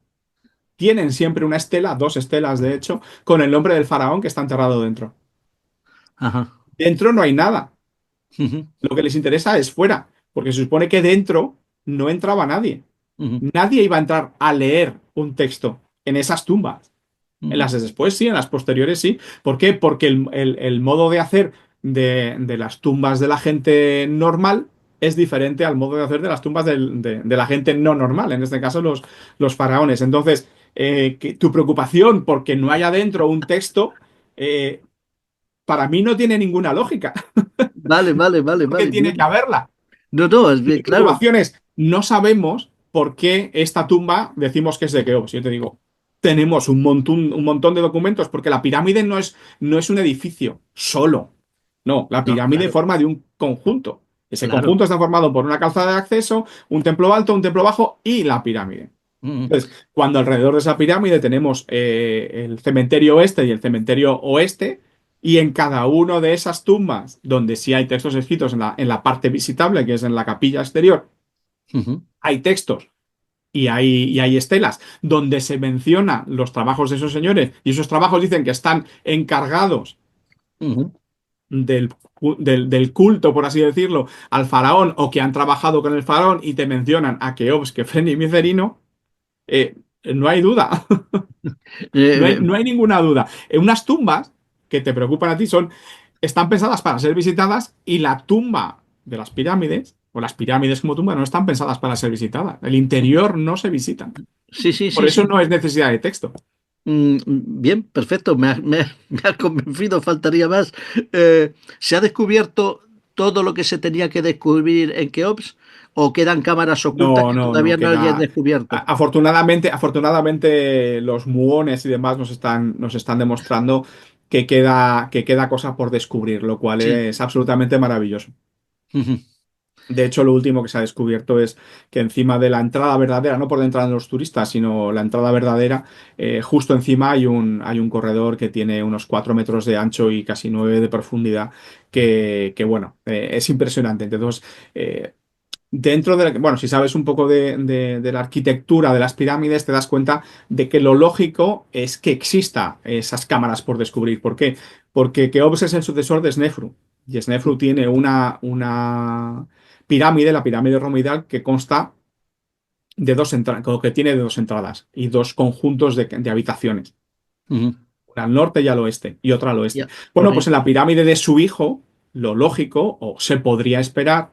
tienen siempre una estela, dos estelas de hecho, con el nombre del faraón que está enterrado dentro. ajá. Dentro no hay nada. Ujú, Lo que les interesa es fuera, porque se supone que dentro no entraba nadie. ujú, Nadie iba a entrar a leer un texto en esas tumbas. En ujú, las de después sí, en las posteriores sí. ¿Por qué? Porque el modo de hacer de las tumbas de la gente normal es diferente al modo de hacer de las tumbas de la gente no normal, en este caso los faraones. Entonces, tu preocupación porque no haya dentro un texto, eh, para mí no tiene ninguna lógica, vale, vale, vale, porque vale. tiene que Bien. haberla. No, no, es Y bien, mi claro, preocupación es, no sabemos por qué esta tumba decimos que es de Keops. Yo te digo, tenemos un montón de documentos, porque la pirámide no es un edificio solo. No, la no, pirámide claro, forma de un conjunto. Ese claro. conjunto está formado por una calzada de acceso, un templo alto, un templo bajo y la pirámide. Ujú, Entonces, cuando alrededor de esa pirámide tenemos el cementerio oeste y el cementerio oeste, y en cada una de esas tumbas, donde sí hay textos escritos en la parte visitable, que es en la capilla exterior, ujú, hay textos y hay estelas donde se mencionan los trabajos de esos señores, y esos trabajos dicen que están encargados ujú. del culto, por así decirlo, al faraón, o que han trabajado con el faraón y te mencionan a Keops, Kefren y Micerino, no hay duda. No hay, Eh, no hay ninguna duda. Unas tumbas que te preocupan a ti están pensadas para ser visitadas, y la tumba de las pirámides, o las pirámides como tumba, no están pensadas para ser visitadas. El interior no se visita. sí, sí, Por sí, eso sí. no es necesidad de texto. Bien, perfecto, me ha convencido, faltaría más. ¿Se ha descubierto todo lo que se tenía que descubrir en Keops o quedan cámaras ocultas No, que no, no todavía no hayan queda. descubierto? Afortunadamente, los muones y demás nos están demostrando que queda cosa por descubrir, lo cual Sí. es absolutamente maravilloso. Ujú, De hecho, lo último que se ha descubierto es que encima de la entrada verdadera, no por la entrada de los turistas, sino la entrada verdadera, justo encima hay un corredor que tiene unos 4 metros de ancho y casi 9 de profundidad, que bueno, es impresionante. Entonces, dentro de bueno, si sabes un poco de la arquitectura de las pirámides, te das cuenta de que lo lógico es que exista esas cámaras por descubrir. ¿Por qué? Porque Keops es el sucesor de Snefru. Y Snefru tiene una pirámide, la pirámide romoidal, que consta de dos entradas, que tiene de dos entradas y dos conjuntos de habitaciones. ujú. Una al norte y al oeste, y otra al oeste. Ya, Bueno, pues en correcto. la pirámide de su hijo, lo lógico, o se podría esperar,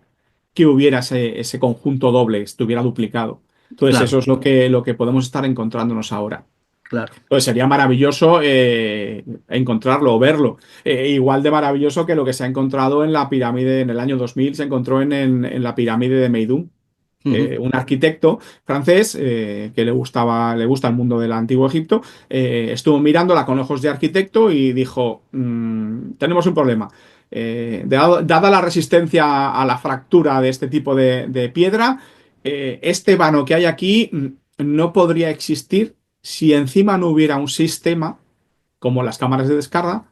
que hubiera ese conjunto doble, estuviera duplicado. Entonces, Claro, eso es lo que podemos estar encontrándonos ahora. claro. Entonces, sería maravilloso encontrarlo o verlo. Igual de maravilloso que lo que se ha encontrado en la pirámide en el año 2000, se encontró en la pirámide de Meidum. Ujú, Un arquitecto francés que le gusta el mundo del antiguo Egipto, estuvo mirándola con ojos de arquitecto y dijo, tenemos un problema. Dada la resistencia a la fractura de este tipo de piedra, este vano que hay aquí no podría existir si encima no hubiera un sistema, como las cámaras de descarga,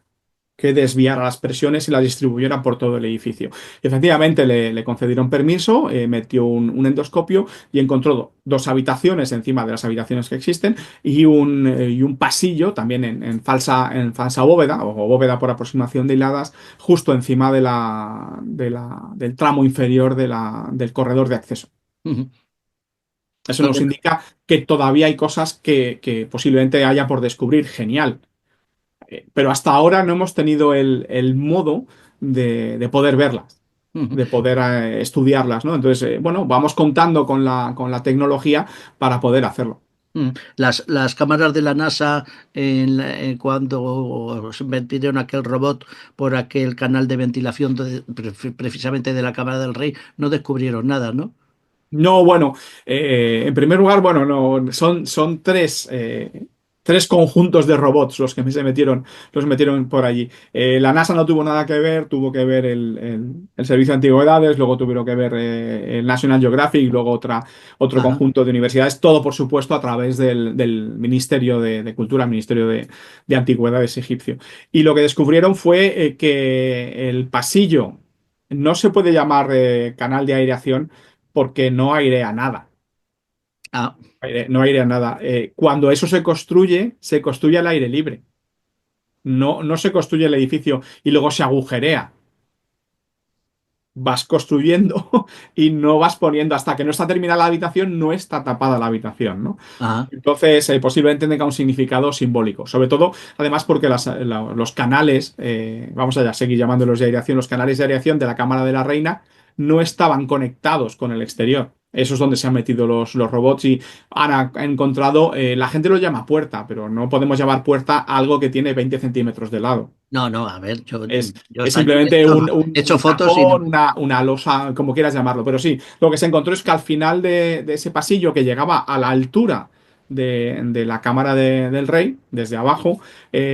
que desviara las presiones y las distribuyera por todo el edificio. Y efectivamente le concedieron permiso, metió un endoscopio y encontró dos habitaciones encima de las habitaciones que existen, y un pasillo también en falsa bóveda, o bóveda por aproximación de hiladas, justo encima del tramo inferior del corredor de acceso. ujú. Eso No nos te- indica que todavía hay cosas que posiblemente haya por descubrir. Genial. Pero hasta ahora no hemos tenido el modo de poder verlas, Ujú, de poder estudiarlas, ¿no? Entonces, bueno, vamos contando con la tecnología para poder hacerlo. ujú. Las cámaras de la NASA, cuando se metieron aquel robot por aquel canal de ventilación precisamente de la Cámara del Rey, no descubrieron nada, ¿no? No, bueno, en primer lugar, bueno, no, son tres conjuntos de robots los metieron por allí. La NASA no tuvo nada que ver, tuvo que ver el Servicio de Antigüedades, luego tuvieron que ver el National Geographic, luego otro Ajá. conjunto de universidades, todo por supuesto a través del Ministerio de Cultura, Ministerio de Antigüedades egipcio. Y lo que descubrieron fue que el pasillo no se puede llamar canal de aireación porque no airea nada. Ah, No airea nada. Cuando eso se construye al aire libre. No, no se construye el edificio y luego se agujerea. Vas construyendo y no vas poniendo, hasta que no está terminada la habitación, no está tapada la habitación, ¿no? ajá, Entonces, posiblemente tenga un significado simbólico. Sobre todo, además, porque los canales, vamos a seguir llamándolos de aireación, los canales de aireación de la Cámara de la Reina no estaban conectados con el exterior. Eso es donde se han metido los robots y han encontrado, la gente lo llama puerta, pero no podemos llamar puerta a algo que tiene 20 centímetros de lado. no, no, a ver, yo Es está allí, simplemente he hecho un fotos y no. tapón, una losa, como quieras llamarlo. Pero sí, lo que se encontró es que al final de ese pasillo que llegaba a la altura de la cámara del rey, desde abajo,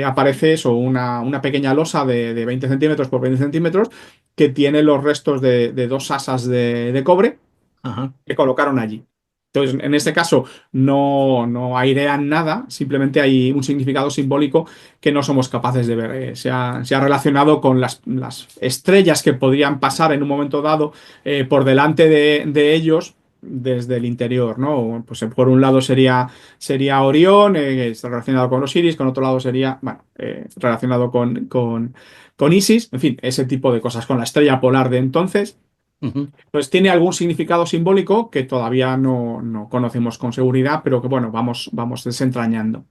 aparece eso, una pequeña losa de 20 centímetros por 20 centímetros que tiene los restos de dos asas de cobre Ajá. que colocaron allí. Entonces, en este caso, no airean nada, simplemente hay un significado simbólico que no somos capaces de ver. Se ha relacionado con las estrellas que podrían pasar en un momento dado por delante de ellos desde el interior, ¿no? Pues por un lado sería Orión, está relacionado con los Iris, con otro lado sería, bueno, relacionado con Isis, en fin, ese tipo de cosas, con la estrella polar de entonces. Ujú. Pues tiene algún significado simbólico que todavía no conocemos con seguridad, pero que bueno, vamos desentrañando.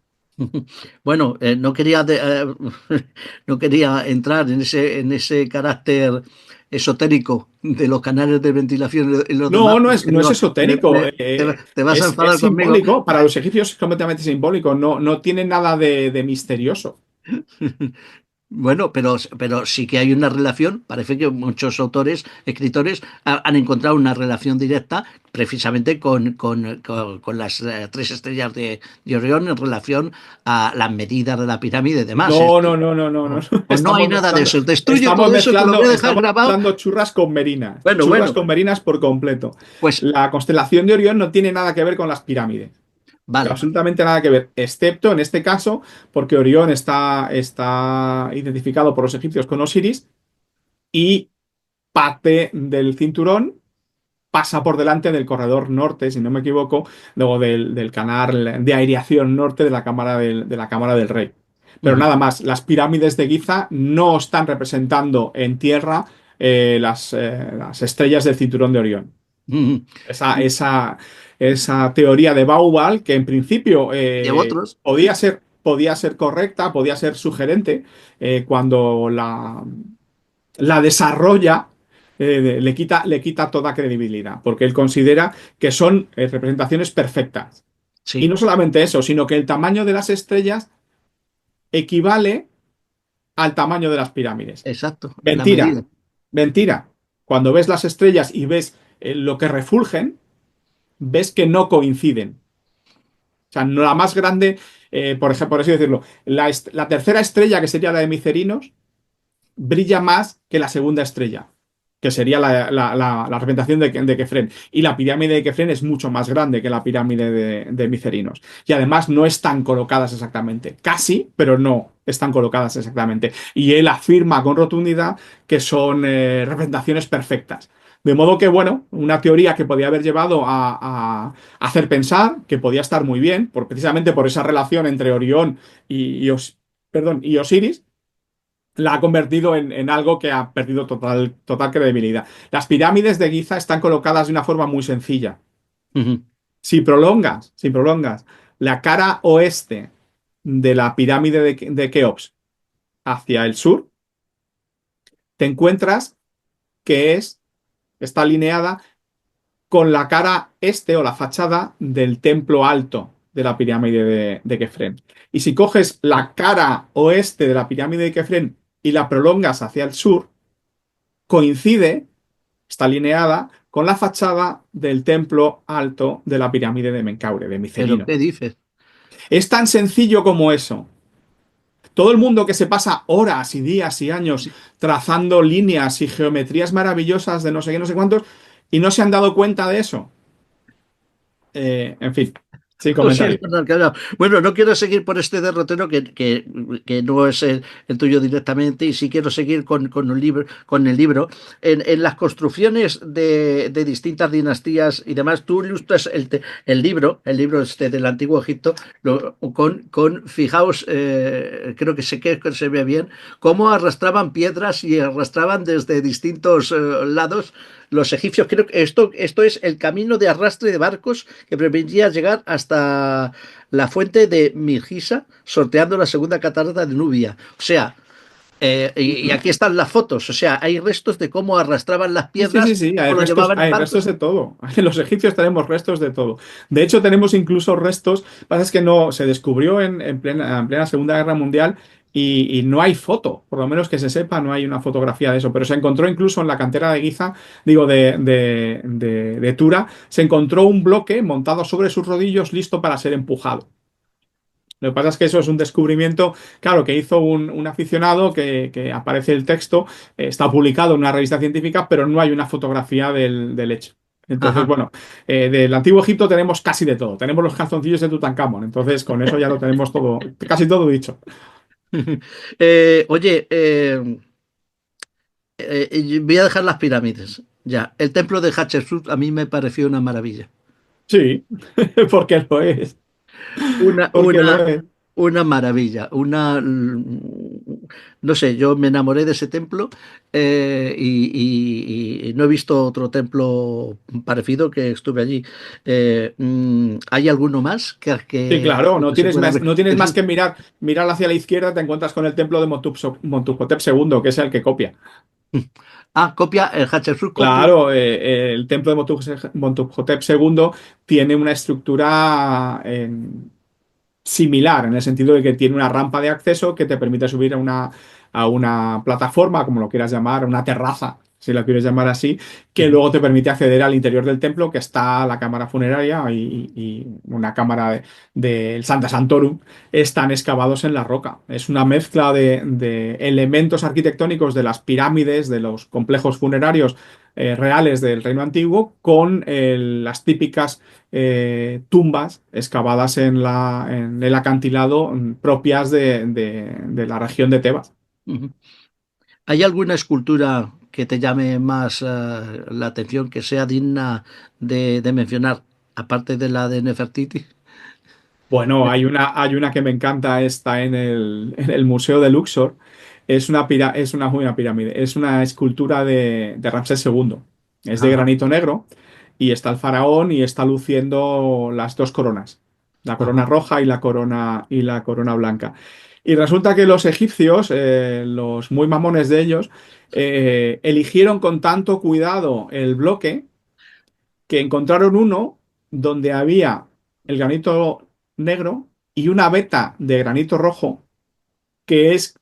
Bueno, no quería entrar en ese carácter esotérico de los canales de ventilación y los demás, No, porque no es esotérico, te vas a es enfadar conmigo. simbólico. Para los egipcios es completamente simbólico, no tiene nada de misterioso. Bueno, pero sí que hay una relación. Parece que muchos autores, escritores, han encontrado una relación directa precisamente con las tres estrellas de Orión en relación a las medidas de la pirámide y demás. No. Pues no hay nada de eso. Destruye Estamos todo eso, te lo voy a dejar estamos grabado. mezclando churras con merinas. Bueno, Churras bueno, con merinas por completo. pues La constelación de Orión no tiene nada que ver con las pirámides. vale, Absolutamente nada que ver, excepto en este caso, porque Orión está identificado por los egipcios con Osiris y parte del cinturón pasa por delante del corredor norte, si no me equivoco, luego del canal de aireación norte de la Cámara del Rey. Pero ujú, nada más, las pirámides de Giza no están representando en tierra las estrellas del cinturón de Orión. ujú. Esa teoría de Baubal, que en principio Y otros, podía ser correcta, podía ser sugerente, cuando la desarrolla, le quita toda credibilidad, porque él considera que son representaciones perfectas. Y sí, no solamente eso, sino que el tamaño de las estrellas equivale al tamaño de las pirámides. exacto, en la Mentira, medida, mentira. Cuando ves las estrellas y ves lo que refulgen, ves que no coinciden. O sea, no la más grande, por ejemplo, por así decirlo, la tercera estrella, que sería la de Micerinos, brilla más que la segunda estrella, que sería la representación de Kefren. Y la pirámide de Kefren es mucho más grande que la pirámide de Micerinos. Y además no están colocadas exactamente. Casi, pero no están colocadas exactamente. Y él afirma con rotundidad que son representaciones perfectas. De modo que, bueno, una teoría que podía haber llevado a hacer pensar que podía estar muy bien, precisamente por esa relación entre Orión y Osiris, la ha convertido en algo que ha perdido total credibilidad. Las pirámides de Giza están colocadas de una forma muy sencilla. ujú. si prolongas la cara oeste de la pirámide de Keops hacia el sur, te encuentras que está alineada con la cara este o la fachada del templo alto de la pirámide de Kefren. Y si coges la cara oeste de la pirámide de Kefren y la prolongas hacia el sur, coincide, está alineada con la fachada del templo alto de la pirámide de Menkaure, de ¿Pero Micerino. qué dices? Es tan sencillo como eso. Todo el mundo que se pasa horas y días y años trazando líneas y geometrías maravillosas de no sé qué, no sé cuántos, y no se han dado cuenta de eso. En fin, sin Oh, sí, comentario. es verdad, claro. Bueno, no quiero seguir por este derrotero que no es el tuyo directamente, y sí quiero seguir con un libro, con el libro. En las construcciones de distintas dinastías y demás, tú ilustras el libro este del Antiguo Egipto, fijaos, creo que se ve bien, cómo arrastraban piedras y arrastraban desde distintos lados los egipcios. Creo que esto es el camino de arrastre de barcos que permitía llegar hasta la fuente de Mirgisa, sorteando la segunda catarata de Nubia. O sea, y aquí están las fotos, o sea, hay restos de cómo arrastraban las Sí, sí, sí, piedras, sí, cómo lo llevaban en hay restos barcos. de todo. Los egipcios tenemos restos de todo. De hecho, tenemos incluso restos, pasa es que no, se descubrió en plena Segunda Guerra Mundial y no hay foto, por lo menos que se sepa, no hay una fotografía de eso, pero se encontró incluso en la cantera de Giza, digo, de Tura, se encontró un bloque montado sobre sus rodillos listo para ser empujado. Lo que pasa es que eso es un descubrimiento, claro, que hizo un aficionado que aparece el texto, está publicado en una revista científica, pero no hay una fotografía del hecho. Entonces, Ajá. bueno, del Antiguo Egipto tenemos casi de todo. Tenemos los calzoncillos de Tutankamón, entonces con eso ya lo tenemos todo, casi todo dicho. Oye, voy a dejar las pirámides. Ya, el templo de Hatshepsut a mí me pareció una maravilla. Sí, porque lo es, Una, porque lo una, es. una maravilla, no sé, yo me enamoré de ese templo, y no he visto otro templo parecido que estuve allí. ¿Hay alguno más Sí, claro, no que se tienes pueda más, ver? no tienes más que mirar hacia la izquierda, te encuentras con el templo de Montuhotep II, que es el que copia. Ah, copia, el Hatshepsut copia. Claro, el templo de Montuhotep II tiene una estructura similar, en el sentido de que tiene una rampa de acceso que te permite subir a una plataforma, como lo quieras llamar, una terraza, si la quieres llamar así, que Ujú. luego te permite acceder al interior del templo, que está la cámara funeraria y una cámara del Santa Santorum, están excavados en la roca. Es una mezcla de elementos arquitectónicos de las pirámides, de los complejos funerarios reales del Reino Antiguo, con las típicas tumbas excavadas en el acantilado, propias de la región de Tebas. Ujú. ¿Hay alguna escultura que te llame más la atención, que sea digna de mencionar, aparte de la de Nefertiti? Bueno, hay una que me encanta, está en el Museo de Luxor. Es una pirámide, es una escultura de Ramsés II. Es de Ajá, granito negro y está el faraón y está luciendo las dos coronas, la corona ajá. roja y la corona blanca. Y resulta que los egipcios, los muy mamones de ellos, eligieron con tanto cuidado el bloque que encontraron uno donde había el granito negro y una veta de granito rojo, que es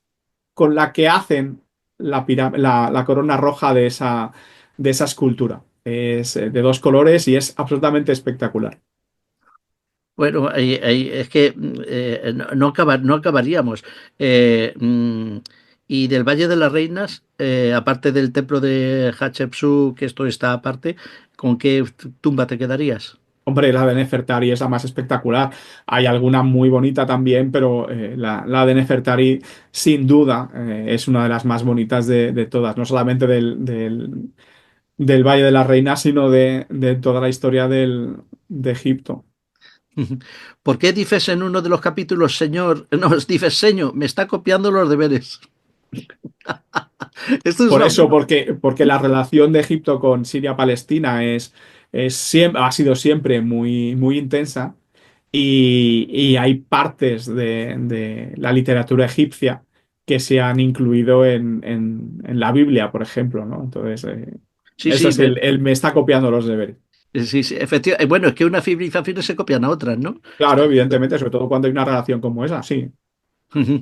con la que hacen la corona roja de esa escultura. Es de dos colores y es absolutamente espectacular. Bueno, es que no acabaríamos. Y del Valle de las Reinas, aparte del templo de Hatshepsut, que esto está aparte, ¿con qué tumba te quedarías? Hombre, la de Nefertari es la más espectacular. Hay alguna muy bonita también, pero la de Nefertari, sin duda, es una de las más bonitas de todas. No solamente del Valle de las Reinas, sino de toda la historia de Egipto. ¿Por qué dices en uno de los capítulos, señor? No, dices, señor, me está copiando los deberes. Esto es Por una eso, broma. porque la relación de Egipto con Siria-Palestina ha sido siempre muy, muy intensa y hay partes de la literatura egipcia que se han incluido en la Biblia, por ejemplo, ¿no? Entonces, Sí, eso sí, es el me está copiando los deberes. sí, sí, efectivamente. Bueno, es que unas civilizaciones se copian a otras, ¿no? Claro, evidentemente, sobre todo cuando hay una relación como esa, sí. Ujú.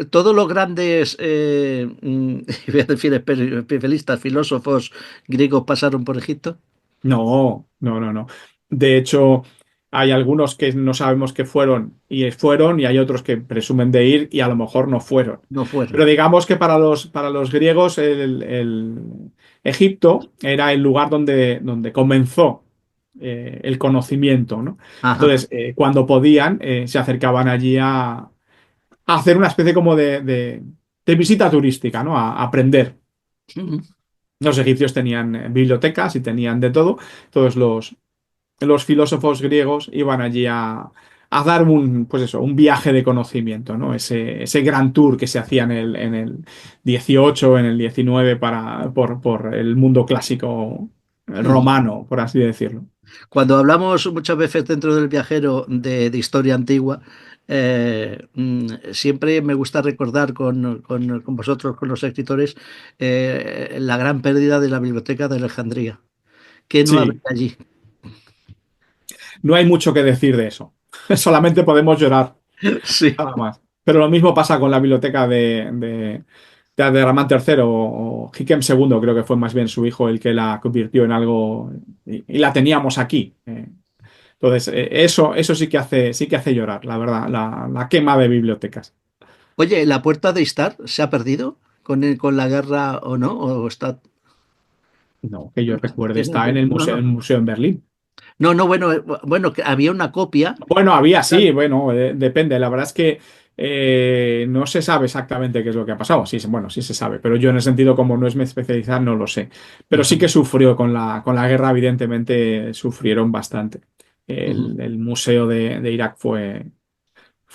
Todos los grandes, iba a decir especialistas, filósofos griegos pasaron por Egipto. No, no, no, no. De hecho, hay algunos que no sabemos que fueron, y hay otros que presumen de ir y a lo mejor no fueron. No Pero fueron. digamos que para los griegos el Egipto era el lugar donde comenzó el conocimiento, ¿no? Ajá. Entonces, cuando podían, se acercaban allí a hacer una especie como de visita turística, ¿no? A aprender. Ujú, Los egipcios tenían bibliotecas y tenían de todo. Todos los filósofos griegos iban allí a dar pues eso, un viaje de conocimiento, ¿no? Ese gran tour que se hacía en el 18, en el 19 por el mundo clásico ujú. romano, por así decirlo. Cuando hablamos muchas veces dentro del viajero de historia antigua, siempre me gusta recordar con vosotros, con los escritores, la gran pérdida de la biblioteca de Alejandría. ¿Qué no habría Sí, allí? no hay mucho que decir de eso. Solamente podemos llorar, Sí. nada más. Pero lo mismo pasa con la biblioteca de Ramán III o Hikem II, creo que fue más bien su hijo el que la convirtió en algo y la teníamos aquí. Entonces, eso sí que hace llorar, la verdad, la quema de bibliotecas. Oye, ¿la puerta de Istar se ha perdido con la guerra o no? ¿O está? No, que yo recuerde, Tiene- está en el No, museo, no. en el museo en Berlín. No, no, bueno, bueno, que había una copia. Bueno, había, sí, bueno, depende. La verdad es que no se sabe exactamente qué es lo que ha pasado. Sí, bueno, sí se sabe, pero yo en el sentido como no es mi especialidad no lo sé. Pero sí que Ujú, sufrió con la guerra, evidentemente sufrieron bastante. ujú, El museo de Irak fue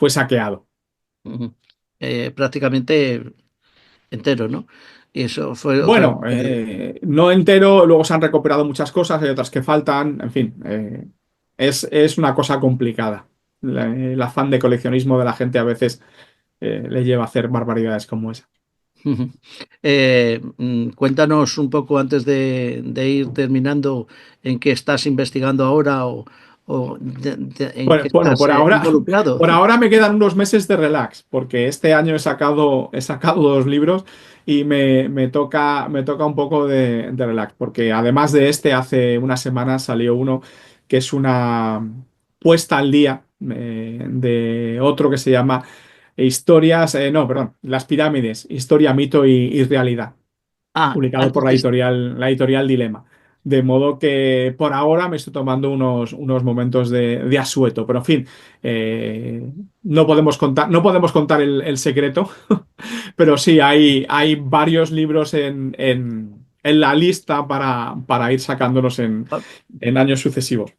saqueado. ujú. Prácticamente entero, ¿no? Y eso fue otra Bueno, pérdida. no entero, luego se han recuperado muchas cosas, hay otras que faltan, en fin, es una cosa complicada. El afán de coleccionismo de la gente a veces le lleva a hacer barbaridades como esa. Ujú. Cuéntanos un poco antes de ir terminando en qué estás investigando ahora o en qué Bueno, estás por ahora, involucrado. por ahora me quedan unos meses de relax, porque este año he sacado 2 libros y me toca un poco de relax, porque además de este, hace unas semanas salió uno que es una puesta al día de otro que se llama no, perdón, Las pirámides, historia, mito y realidad, Ah, publicado por antes la de... editorial Dilema. De modo que por ahora me estoy tomando unos momentos de asueto. Pero en fin, no podemos contar el secreto, pero sí, hay varios libros en la lista para ir sacándolos en años sucesivos.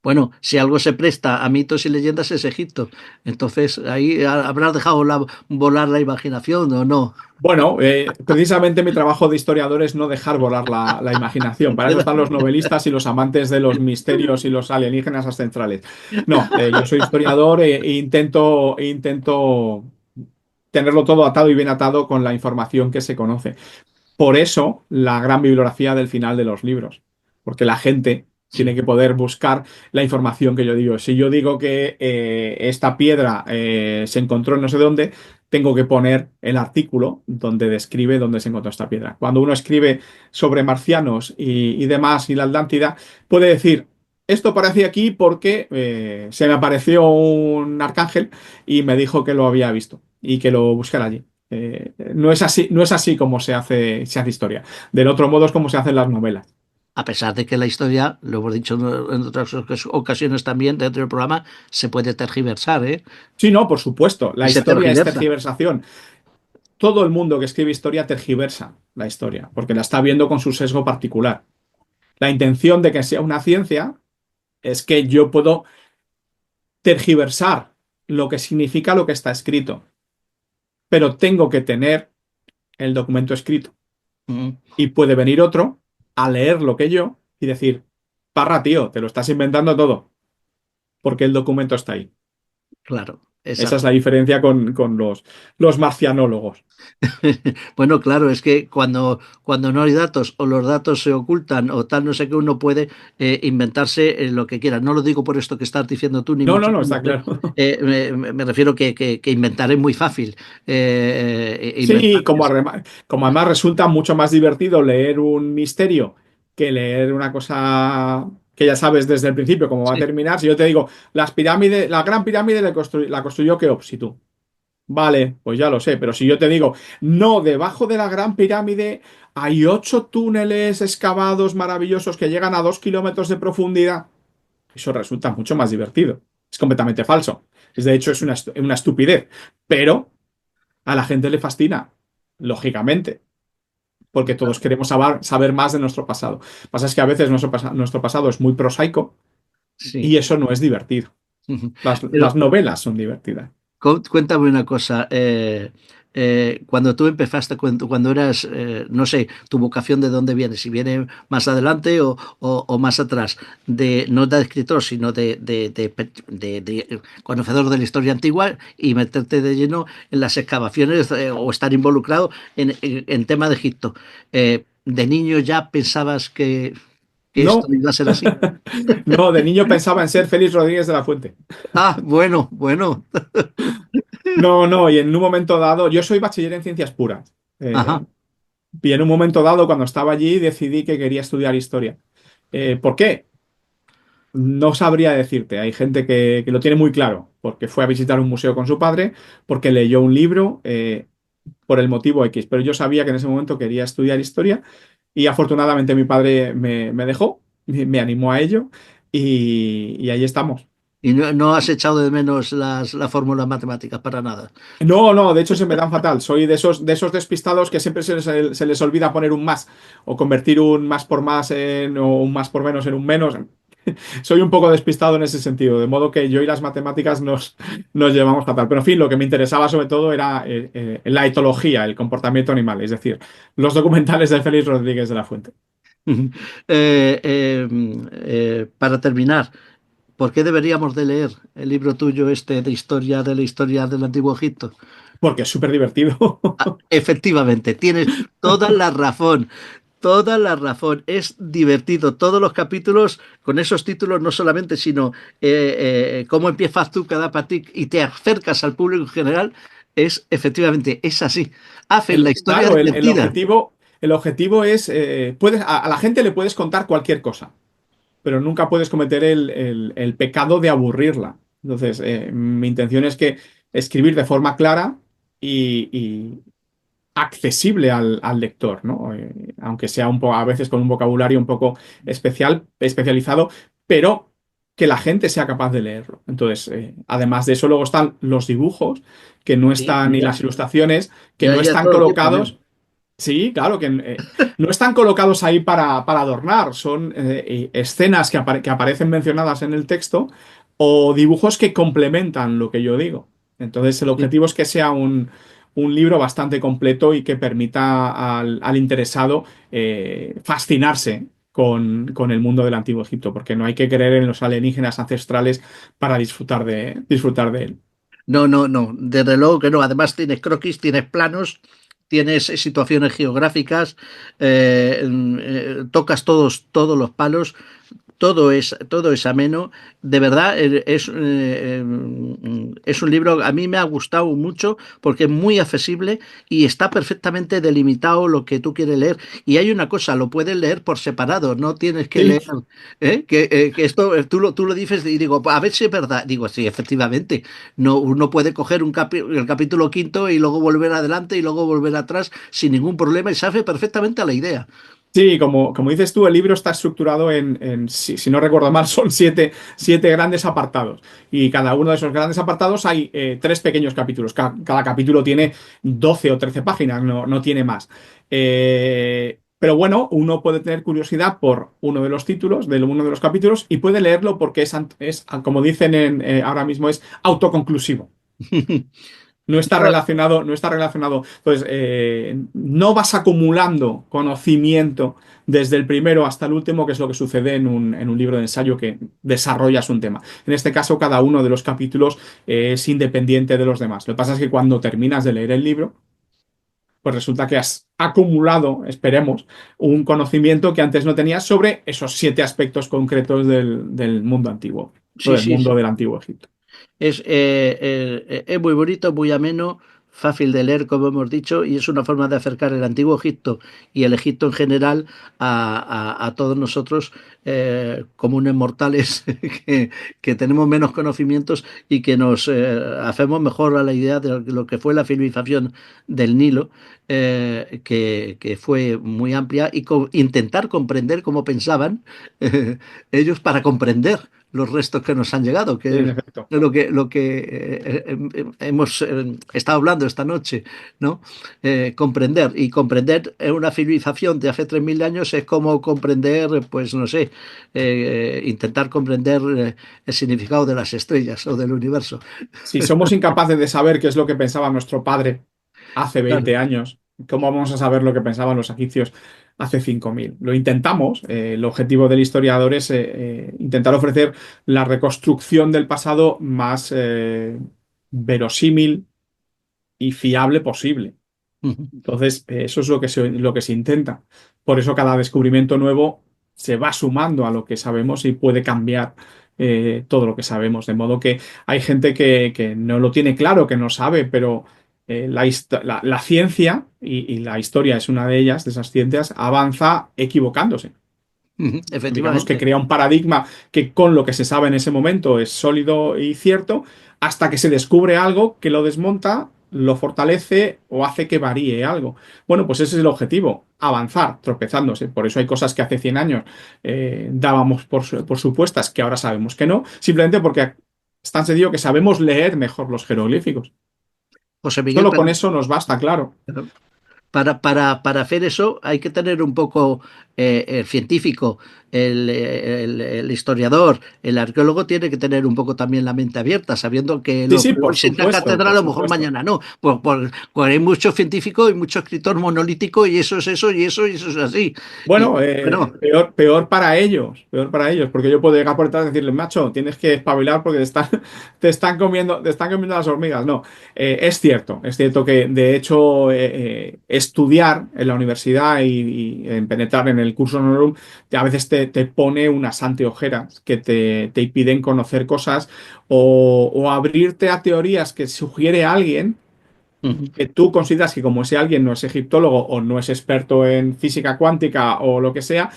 Bueno, si algo se presta a mitos y leyendas es Egipto. Entonces, ahí habrás dejado volar la imaginación o no. Bueno, precisamente mi trabajo de historiador es no dejar volar la imaginación. Para eso están los novelistas y los amantes de los misterios y los alienígenas ancestrales. No, yo soy historiador e intento tenerlo todo atado y bien atado con la información que se conoce. Por eso, la gran bibliografía del final de los libros, porque la gente tiene Sí. que poder buscar la información que yo digo. Si yo digo que esta piedra se encontró en no sé dónde, tengo que poner el artículo donde describe dónde se encontró esta piedra. Cuando uno escribe sobre marcianos y demás y la Atlántida, puede decir, esto aparece aquí porque se me apareció un arcángel y me dijo que lo había visto y que lo buscara allí. No es así como se hace historia. Del otro modo es como se hacen las novelas. A pesar de que la historia, lo hemos dicho en otras ocasiones también dentro del programa, se puede tergiversar, ¿eh? Sí, no, por supuesto. Y La se historia es tergiversa. tergiversación. Todo el mundo que escribe historia tergiversa la historia, porque la está viendo con su sesgo particular. La intención de que sea una ciencia es que yo puedo tergiversar lo que significa lo que está escrito, pero tengo que tener el documento escrito. Mm, Y puede venir otro a leer lo que yo y decir, parra, tío, te lo estás inventando todo, porque el documento está ahí. claro, Esa es exacto. la diferencia con los marcianólogos. Bueno, claro, es que cuando no hay datos o los datos se ocultan o tal, no sé qué, uno puede inventarse lo que quiera. No lo digo por esto que estás diciendo tú, ni No, no, mucho no, menos. está claro. Me refiero que inventar es muy fácil. Inventar Sí, como además resulta mucho más divertido leer un misterio que leer una cosa que ya sabes desde el principio cómo va a sí, terminar. Si yo te digo, las pirámides, la gran pirámide la construyó Keops, y tú. Vale, pues ya lo sé, pero si yo te digo, no, debajo de la Gran Pirámide hay 8 túneles excavados maravillosos que llegan a 2 kilómetros de profundidad, eso resulta mucho más divertido. Es completamente falso. De hecho, es una estupidez, pero a la gente le fascina, lógicamente, porque todos queremos saber más de nuestro pasado. Lo que pasa es que a veces nuestro pasado es muy prosaico sí. y eso no es divertido. Las Pero novelas son divertidas. Cuéntame una cosa, cuando tú empezaste, cuando eras, no sé, tu vocación de dónde viene, si viene más adelante o más atrás, no de escritor, sino de conocedor de la historia antigua y meterte de lleno en las excavaciones o estar involucrado en tema de Egipto. ¿De niño ya pensabas que esto No, iba a ser así? no, de niño pensaba en ser Félix Rodríguez de la Fuente. Ah, bueno, bueno. No, no, y en un momento dado, yo soy bachiller en ciencias puras. Ajá. Y en un momento dado, cuando estaba allí, decidí que quería estudiar historia. ¿Por qué? No sabría decirte. Hay gente que lo tiene muy claro, porque fue a visitar un museo con su padre, porque leyó un libro, por el motivo X. Pero yo sabía que en ese momento quería estudiar historia y afortunadamente mi padre me dejó, me animó a ello y ahí estamos. Y no has echado de menos las fórmulas matemáticas para nada. No, no, de hecho se me dan fatal. Soy de esos despistados que siempre se les olvida poner un más o convertir un más por más o un más por menos en un menos. Soy un poco despistado en ese sentido, de modo que yo y las matemáticas nos llevamos fatal. Pero en fin, lo que me interesaba sobre todo era la etología, el comportamiento animal, es decir, los documentales de Félix Rodríguez de la Fuente. Para terminar, ¿por qué deberíamos de leer el libro tuyo este de la historia del Antiguo Egipto? Porque es súper divertido. Efectivamente, tienes toda la razón. Toda la razón, es divertido. Todos los capítulos con esos títulos, no solamente, sino cómo empiezas tú cada partido y te acercas al público en general, es efectivamente, es así. Hacen la historia Claro, el divertida. objetivo es, a la gente le puedes contar cualquier cosa, pero nunca puedes cometer el pecado de aburrirla. Entonces, mi intención es que escribir de forma clara y accesible al lector, ¿no? Aunque sea a veces con un vocabulario un poco especializado, pero que la gente sea capaz de leerlo. Entonces, además de eso, luego están los dibujos, que no Sí, están, y las ilustraciones, que ya, no ya están todo tipo, ¿eh? colocados. Sí, claro, que no están colocados ahí para adornar, son escenas que aparecen mencionadas en el texto o dibujos que complementan lo que yo digo. Entonces, el Sí. objetivo es que sea un libro bastante completo y que permita al interesado fascinarse con el mundo del Antiguo Egipto, porque no hay que creer en los alienígenas ancestrales para disfrutar de él. No, no, no, desde luego que no. Además tienes croquis, tienes planos, tienes situaciones geográficas, tocas todos los palos. Todo es ameno. De verdad, es un libro, a mí me ha gustado mucho porque es muy accesible y está perfectamente delimitado lo que tú quieres leer. Y hay una cosa, lo puedes leer por separado, no tienes que Sí, leer, que esto tú lo dices y digo, a ver si es verdad. Digo, sí, efectivamente, no, uno puede coger el capítulo quinto y luego volver adelante y luego volver atrás sin ningún problema y se hace perfectamente a la idea. sí, como dices tú, el libro está estructurado si no recuerdo mal, son siete grandes apartados. Y cada uno de esos grandes apartados hay 3 pequeños capítulos. Cada capítulo tiene 12 o 13 páginas, no tiene más. Pero bueno, uno puede tener curiosidad por uno de los títulos, de uno de los capítulos, y puede leerlo porque como dicen ahora mismo, es autoconclusivo. No está relacionado, no está relacionado. Entonces, no vas acumulando conocimiento desde el primero hasta el último, que es lo que sucede en un libro de ensayo que desarrollas un tema. En este caso, cada uno de los capítulos es independiente de los demás. Lo que pasa es que cuando terminas de leer el libro, pues resulta que has acumulado, esperemos, un conocimiento que antes no tenías sobre esos 7 aspectos concretos del mundo antiguo, o Sí, del sí, mundo sí. del antiguo Egipto. Es muy bonito, muy ameno, fácil de leer, como hemos dicho, y es una forma de acercar el antiguo Egipto y el Egipto en general a todos nosotros, comunes mortales que tenemos menos conocimientos y que nos hacemos mejor a la idea de lo que fue la civilización del Nilo, que fue muy amplia, y intentar comprender cómo pensaban ellos para comprender los restos que nos han llegado, que En es efecto. lo que hemos estado hablando esta noche, ¿no? Comprender una civilización de hace 3.000 años es como comprender, pues no sé, intentar comprender el significado de las estrellas o del universo. Si somos incapaces de saber qué es lo que pensaba nuestro padre hace Claro. 20 años, ¿cómo vamos a saber lo que pensaban los egipcios hace 5.000? Lo intentamos. El objetivo del historiador es intentar ofrecer la reconstrucción del pasado más verosímil y fiable posible. Ujú, Entonces, eso es lo que se intenta. Por eso cada descubrimiento nuevo se va sumando a lo que sabemos y puede cambiar todo lo que sabemos. De modo que hay gente que no lo tiene claro, que no sabe, pero la ciencia, y la historia es una de ellas, de esas ciencias, avanza equivocándose. ujú, Digamos que efectivamente. crea un paradigma que con lo que se sabe en ese momento es sólido y cierto, hasta que se descubre algo que lo desmonta, lo fortalece o hace que varíe algo. Bueno, pues ese es el objetivo, avanzar, tropezándose. Por eso hay cosas que hace 100 años dábamos por supuestas que ahora sabemos que no, simplemente porque es tan sencillo que sabemos leer mejor los jeroglíficos. José Miguel, Solo con eso nos basta, claro. para hacer eso hay que tener un poco el científico, el historiador, el arqueólogo tiene que tener un poco también la mente abierta, sabiendo que Sí, lo sí, que hoy por se en la supuesto, catedral por a lo mejor supuesto. mañana no. Pues hay mucho científico y mucho escritor monolítico y eso es eso y eso y eso es así. Y Bueno, bueno, peor para ellos, porque yo puedo llegar por detrás y decirles, macho, tienes que espabilar porque te están comiendo las hormigas. No, es cierto que de hecho estudiar en la universidad y en penetrar en el curso honorum a veces te pone unas anteojeras que te impiden conocer cosas o abrirte a teorías que sugiere alguien ujú, que tú consideras que como ese alguien no es egiptólogo o no es experto en física cuántica o lo que sea,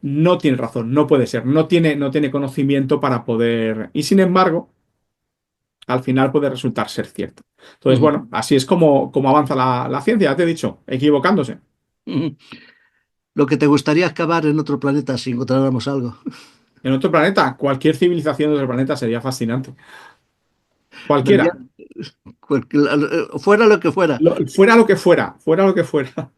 no tiene razón, no puede ser, no tiene conocimiento para poder. Y sin embargo, al final puede resultar ser cierto. Entonces, ujú, bueno, así es como avanza la ciencia, ya te he dicho, equivocándose. ujú. Lo que te gustaría excavar en otro planeta si encontráramos algo. En otro planeta, cualquier civilización de otro planeta sería fascinante. Vería, Cualquiera. fuera lo que fuera. Fuera lo que fuera, fuera lo que fuera.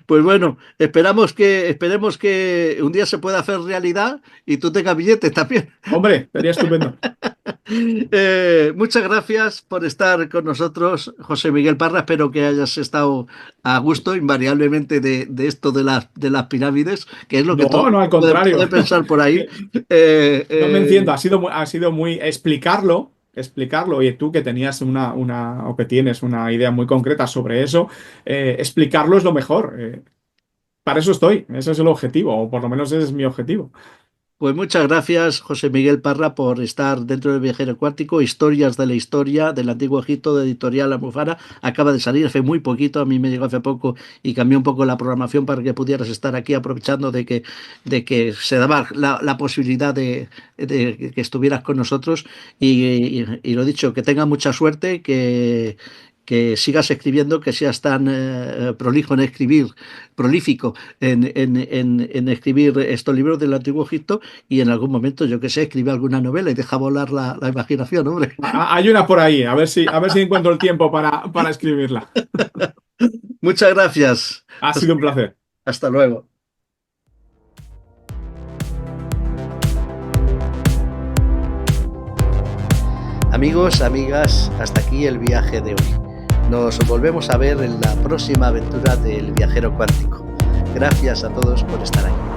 Pues bueno, esperemos que un día se pueda hacer realidad y tú tengas billetes también. Hombre, sería estupendo. Muchas gracias por estar con nosotros, José Miguel Parra. Espero que hayas estado a gusto invariablemente de esto de las pirámides, que es lo que todo No, el no, al mundo puede contrario. pensar por ahí. Eh, No me eh, entiendo, ha sido muy explicarlo, y tú que tenías o que tienes una idea muy concreta sobre eso, explicarlo es lo mejor. Para eso estoy, ese es el objetivo, o por lo menos ese es mi objetivo. Pues muchas gracias, José Miguel Parra, por estar dentro del Viajero Cuántico. Historias de la historia del Antiguo Egipto, de Editorial Almufara. Acaba de salir hace muy poquito, a mí me llegó hace poco y cambié un poco la programación para que pudieras estar aquí, aprovechando de que se daba la posibilidad de que estuvieras con nosotros. Y lo dicho, que tengas mucha suerte, que sigas escribiendo, que seas tan prolijo en escribir, prolífico en escribir estos libros del Antiguo Egipto y en algún momento, yo que sé, escribe alguna novela y deja volar la imaginación, hombre. Hay una por ahí, a ver si encuentro el tiempo para escribirla. Muchas gracias. Ha sido un placer. Hasta luego. Amigos, amigas, hasta aquí el viaje de hoy. Nos volvemos a ver en la próxima aventura del viajero cuántico. Gracias a todos por estar ahí.